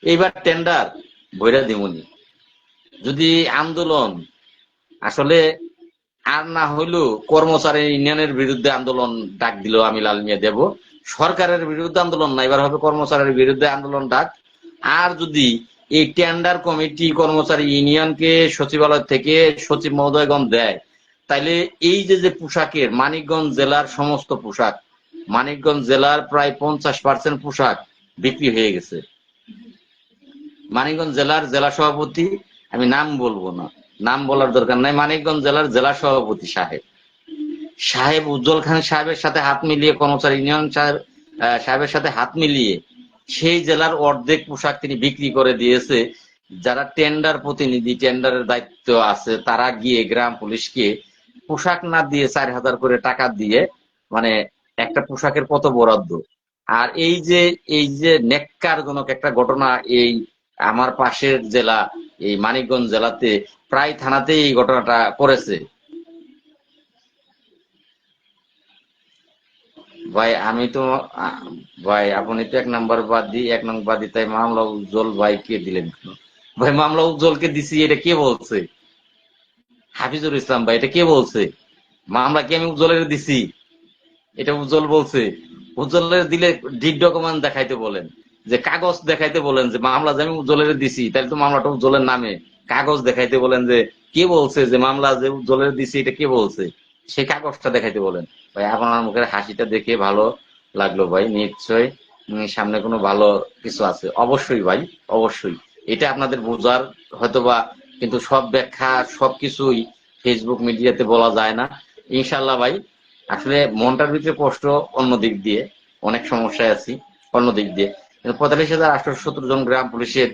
Speaker 1: এইবার টেন্ডার বইরা দিমুনি। যদি আন্দোলন আসলে আর না হইলেও কর্মচারী ইউনিয়নের বিরুদ্ধে আন্দোলন ডাক দিল, আমি লাল মিয়া দেব। সরকারের বিরুদ্ধে আন্দোলন না, এবার হবে কর্মচারীর বিরুদ্ধে আন্দোলন ডাক। আর যদি এই টেন্ডার কমিটি কর্মচারী ইউনিয়নকে সচিবালয় থেকে সচিব মহোদয়গণ দেয়, তাইলে এই যে যে পোশাকের মানিকগঞ্জ জেলার সমস্ত পোশাক, মানিকগঞ্জ জেলার প্রায় 50% পোশাক বিক্রি হয়ে গেছে। মানিকগঞ্জ জেলার জেলা সভাপতি, আমি নাম বলবো না, নাম বলার দরকার নাই, মানিকগঞ্জ জেলার জেলা সভাপতি সাহেব উজ্জ্বল খান সাহেবের সাথে হাত মিলিয়ে, কর্মচারী ইউনিয়ন সাহেবের সাথে হাত মিলিয়ে সেই জেলার অর্ধেক পোশাক তিনি বিক্রি করে দিয়েছে। যারা টেন্ডার প্রতিনিধি, টেন্ডারের দায়িত্ব আছে, তারা গিয়ে গ্রাম পুলিশকে পোশাক না দিয়ে 4,000 করে টাকা দিয়ে, মানে একটা পোশাকের কত বরাদ্দ। আর এই যে নেক্কারজনক একটা ঘটনা, এই আমার পাশের জেলা, এই মানিকগঞ্জ জেলাতে প্রায় থানাতেই এই ঘটনাটা করেছে। ভাই আমি তো ভাই আপনি তো 1 নম্বর বাদী, 1 নং বাদী, তাই মামলা উজ্জ্বল ভাইকে দিলেন কেন? ভাই মামলা উজ্জ্বলকে দিছি, এটা কে বলছে? হাফিজুল ইসলাম ভাই, এটা কে বলছে? মামলা কি আমি উজ্জ্বলের দিছি? এটা উজ্জ্বল বলছে। উজ্জ্বলের দিলে ডিড ডকুমেন্ট দেখাইতে বলেন, যে কাগজ দেখাইতে বলেন যে মামলা যে আমি উজ্জ্বলের দিছি, তাহলে তো মামলাটা উজ্জ্বলের নামে। কাগজ দেখাইতে বলেন যে কে বলছে যে মামলা যে উজ্জ্বলের দিছি, এটা কে বলছে, সেই কাগজটা দেখাইতে বলেন। ভাই আপনার মুখের হাসিটা দেখে ভালো লাগলো ভাই, নিশ্চয় সামনে কোনো ভালো কিছু আছে, অবশ্যই ভাই, অবশ্যই। এটা আপনাদের বোঝার হয়তোবা, কিন্তু সব ব্যাখ্যা সবকিছুই ফেসবুক মিডিয়াতে বলা যায় না। ইনশাল্লাহ ভাই, আসলে মনটার ভিতরে কষ্ট অন্য দিক দিয়ে, অনেক সমস্যায় আছি অন্য দিক দিয়ে, কিন্তু 45,870 জন গ্রাম পুলিশের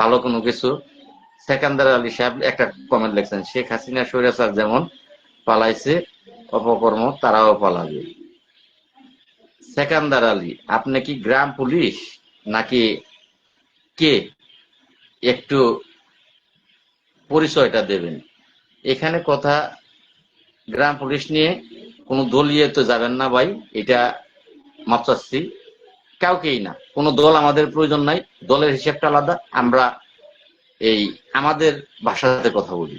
Speaker 1: ভালো কোনো কিছু। সেকান্দার আলী সাহেব একটা কমেন্ট লিখছেন, শেখ হাসিনা স্বৈরাচার যেমন পালাইছে, অপকর্ম তারাও পালাবে। সেকান্দার আলী, আপনি কি গ্রাম পুলিশ নাকি কে? একটু পরিচয়টা দেবেন। এখানে কথা গ্রাম পুলিশ নিয়ে কোনো দলীয় তো যাবেন না ভাই, এটা মাপ চাচ্ছি। কাউকেই না, কোনো দল আমাদের প্রয়োজন নাই, দলের হিসেবটা আলাদা। আমরা এই আমাদের ভাষাতে কথা বলি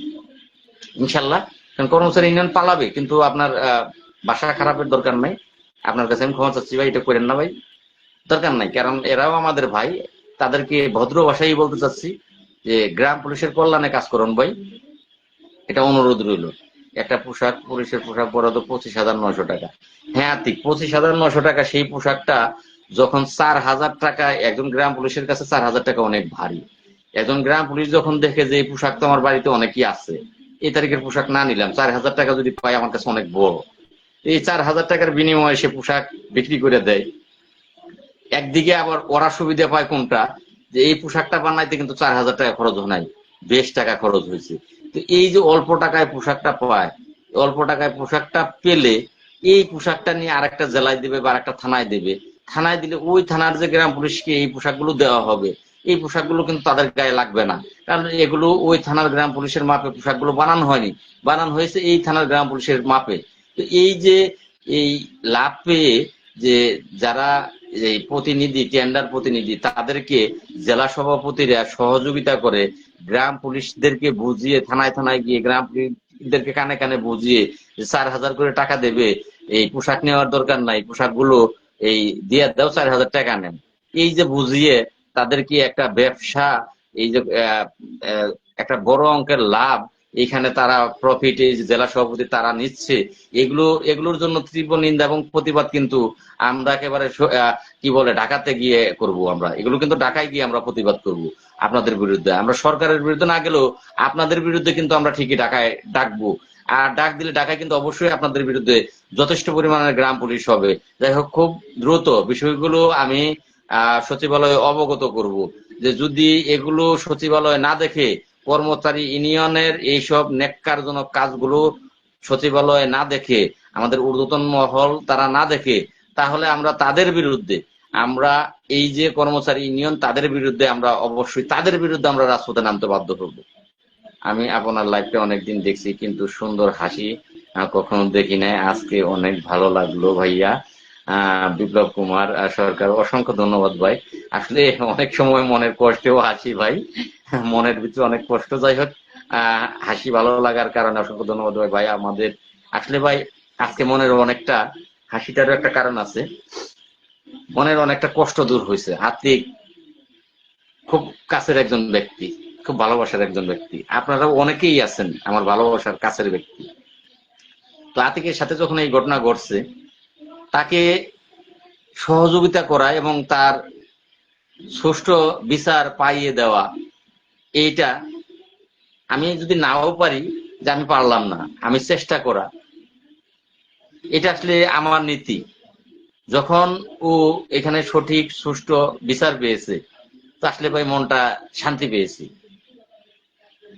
Speaker 1: ইনশাল্লাহ। কারণ কর্মচারী ইউনিয়ন পালাবে, কিন্তু আপনার ভাষা খারাপের দরকার নাই। আপনার কাছে আমি ক্ষমা চাচ্ছি ভাই, এটা করেন না ভাই, দরকার নাই। কারণ এরাও আমাদের ভাই, তাদেরকে ভদ্র ভাষাই বলতে চাচ্ছি যে গ্রাম পুলিশের কল্যাণে কাজ করুন ভাই, এটা অনুরোধ রইল। একটা পোশাক, পুলিশের পোশাক বরাদ্দ 25,900 টাকা। হ্যাঁ ঠিক 25,900 টাকা। সেই পোশাকটা যখন 4,000 টাকা, একজন গ্রাম পুলিশের কাছে 4,000 টাকা অনেক ভারী। একজন গ্রাম পুলিশ যখন দেখে যে এই পোশাক তো আমার বাড়িতে অনেকই আছে, এই তারিখের পোশাক না নিলাম, 4,000 টাকা যদি পাই আমার কাছে অনেক বড়। এই 4,000 টাকার বিনিময়ে সে পোশাক বিক্রি করে দেয়। একদিকে আবার ওরা সুবিধা পায় কোনটা, যে এই পোশাকটা বানাইতে কিন্তু 4,000 টাকা খরচ হয় নাই, বেশ টাকা খরচ হয়েছে। তো এই যে অল্প টাকায় পোশাকটা পায়, অল্প টাকায় পোশাকটা পেলে এই পোশাকটা নিয়ে আরেকটা জেলায় দেবে বা আরেকটা থানায় দেবে। থানায় দিলে ওই থানার যে গ্রাম পুলিশকে এই পোশাকগুলো দেওয়া হবে, এই পোশাকগুলো কিন্তু তাদের গায়ে লাগবে না, কারণ এগুলো ওই থানার গ্রাম পুলিশের মাপে পোশাকগুলো বানানো হয়নি, বানানো হয়েছে এই থানার গ্রাম পুলিশের মাপে। তো এই যে এই লাভ পেয়ে যে যারা এই প্রতিনিধি, টেন্ডার প্রতিনিধি, তাদেরকে জেলা সভাপতিরা সহযোগিতা করে গ্রাম পুলিশদেরকে বুঝিয়ে, থানায় থানায় গিয়ে গ্রাম পুলিশদেরকে কানে কানে বুঝিয়ে 4,000 করে টাকা দেবে, এই পোশাক নেওয়ার দরকার নাই, পোশাকগুলো এই দিয়ে দাও, 4,000 টাকা নেন, এই যে বুঝিয়ে তাদেরকে একটা ব্যবসা, এই যে একটা বড় অঙ্কের লাভ এখানে তারা প্রফিট এই জেলা সভাপতি তারা নিচ্ছে, এগুলোর জন্য তীব্র নিন্দা এবং প্রতিবাদ কিন্তু আমরা একেবারে কি বলে ঢাকাতে গিয়ে করব। আমরা এগুলো কিন্তু ঢাকায় গিয়ে আমরা প্রতিবাদ করব আপনাদের বিরুদ্ধে। আমরা সরকারের বিরুদ্ধে না গেলেও আপনাদের বিরুদ্ধে কিন্তু আমরা ঠিকই ঢাকায় ডাকবো, আর ডাক দিলে ঢাকায় কিন্তু অবশ্যই আপনাদের বিরুদ্ধে যথেষ্ট পরিমাণের গ্রাম পুলিশ হবে। যাই হোক, খুব দ্রুত বিষয়গুলো আমি সচিবালয়ে অবগত করব, যে যদি এগুলো সচিবালয় না দেখে, কর্মচারী ইউনিয়নের এইসব নেক্কারজনক কাজগুলো সচিবালয়ে না দেখে, আমাদের ঊর্ধ্বতন মহল তারা না দেখে, তাহলে আমরা তাদের বিরুদ্ধে, আমরা এই যে কর্মচারী ইউনিয়ন তাদের বিরুদ্ধে আমরা অবশ্যই তাদের বিরুদ্ধে আমরা রাজপথে নামতে বাধ্য করব। আমি আপনার লাইভটা অনেকদিন দেখছি, কিন্তু সুন্দর হাসি কখনো দেখি নাই, আজকে অনেক ভালো লাগলো ভাইয়া। বিপ্লব কুমার সরকার, অসংখ্য ধন্যবাদ ভাই। আসলে অনেক সময় মনের কষ্টেও হাসি ভাই, মনের ভিতরে অনেক কষ্ট। যাই হোক, হাসি ভালো লাগার কারণে অসংখ্য ধন্যবাদ ভাই। ভাই আমাদের আসলে ভাই আজকে মনের অনেকটা, হাসিটারও একটা কারণ আছে, মনের অনেকটা কষ্ট দূর হয়েছে। আত্মিক খুব কাছের একজন ব্যক্তি, খুব ভালোবাসার একজন ব্যক্তি, আপনারা অনেকেই আছেন আমার ভালোবাসার কাছের ব্যক্তি। তো আতিকের সাথে যখন এই ঘটনা ঘটছে, তাকে সহযোগিতা করা এবং তার সুষ্ঠু বিচার পাইয়ে দেওয়া, এইটা আমি যদি নাও পারি, যে আমি পারলাম না, আমি চেষ্টা করা, এটা আসলে আমার নীতি। যখন ও এখানে সঠিক সুষ্ঠু বিচার পেয়েছে, তো আসলে ভাই মনটা শান্তি পেয়েছি,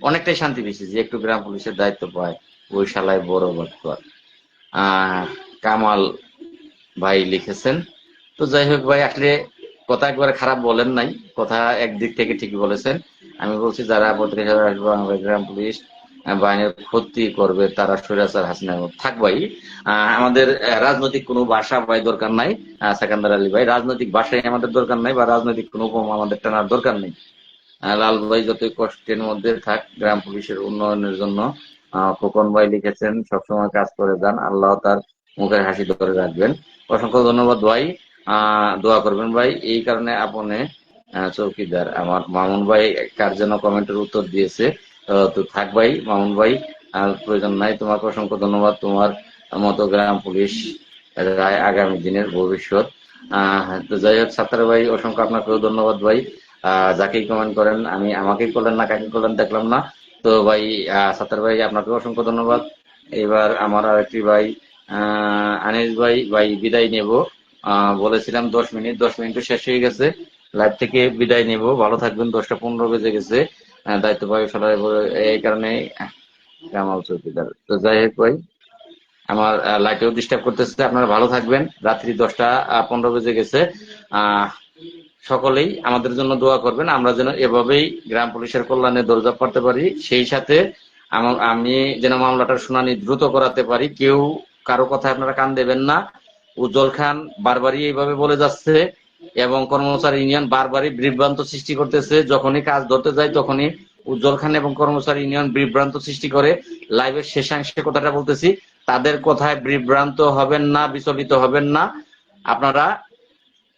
Speaker 1: অনেকটাই শান্তি পেয়েছি, যে একটু গ্রাম পুলিশের দায়িত্ব পায়, ওই শালায় বড় বাটপার। কামাল ভাই লিখেছেন। তো যাই হোক ভাই, আসলে কথা একবারে খারাপ বলেন নাই, কথা একদিক থেকে ঠিকই বলেছেন। আমি বলছি যারা গ্রাম পুলিশ বাহিনীর ক্ষতি করবে তারা স্বৈরাচার হাসিনা থাক ভাই। আমাদের রাজনৈতিক কোনো ভাষা ভাই দরকার নাই, সেকান্দার আলী ভাই, রাজনৈতিক ভাষায় আমাদের দরকার নাই, বা রাজনৈতিক কোনো উপমা আমাদের টানার দরকার নেই। লাল ভাই যতই কষ্টের মধ্যে থাক, গ্রাম পুলিশের উন্নয়নের জন্য খোকন ভাই লিখেছেন, সবসময় কাজ করে যান, আল্লাহ তার মুখের হাসি ধরে রাখবেন। অসংখ্য ধন্যবাদ ভাই, দোয়া করবেন ভাই। এই কারণে আপনি চৌকিদার আমার মামুন ভাই কার যেন কমেন্টের উত্তর দিয়েছে, তো থাক ভাই মামুন ভাই, প্রয়োজন নাই। তোমাকে অসংখ্য ধন্যবাদ, তোমার মতো গ্রাম পুলিশ আগামী দিনের ভবিষ্যৎ। তো যাই হোক, সাত্তার ভাই অসংখ্য আপনাকেও ধন্যবাদ ভাই। যাকেই কমেন্ট করেন, আমি আমাকেই করলেন না কাকে করলেন দেখলাম না, তো ভাই সাত্তার ভাই আপনাকে অসংখ্য ধন্যবাদ। এবার আমার আরেকটি ভাই আনিস ভাই, ভাই বিদায় নেব, বলেছিলাম 10 মিনিট, 10 মিনিটও শেষ হয়ে গেছে, লাইভ থেকে বিদায় নেব। ভালো থাকবেন, 10টা 15 বেজে গেছে, দায়িত্ব পাই ফেলার এই কারণে কামাল চৌকিদার। তো যাই হোক ভাই, আমার লাইটেও ডিস্টার্ব করতেছে, আপনারা ভালো থাকবেন। রাত্রি 10টা 15 বেজে গেছে, সকলেই আমাদের জন্য দোয়া করবেন, আমরা যেন এভাবেই গ্রাম পুলিশের কল্যাণে দরজা পড়তে পারি, সেই সাথে আমি যেন মামলাটার শুনানি দ্রুত করাতে পারি। কেউ কারো কথা আপনারা কান দেবেন না। উজ্জ্বল খান বারবারই এইভাবে বলে যাচ্ছে, এবং কর্মচারী ইউনিয়ন বারবারই বিভ্রান্ত সৃষ্টি করতেছে। যখনই কাজ ধরতে যায় তখনই উজ্জ্বল খান এবং কর্মচারী ইউনিয়ন বিভ্রান্ত সৃষ্টি করে। লাইভের শেষাংশে কথাটা বলতেছি, তাদের কথায় বিভ্রান্ত হবেন না, বিচলিত হবেন না। আপনারা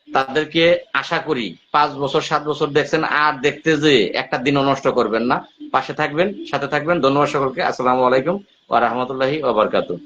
Speaker 1: তাদেরকে আশা করি 5 বছর 7 বছর দেখছেন, আর দেখতে যে একটা দিনও নষ্ট করবেন না। পাশে থাকবেন, সাথে থাকবেন। ধন্যবাদ সকলকে। আসসালামু আলাইকুম ওয়া রাহমাতুল্লাহি ওয়া বারাকাতুহু।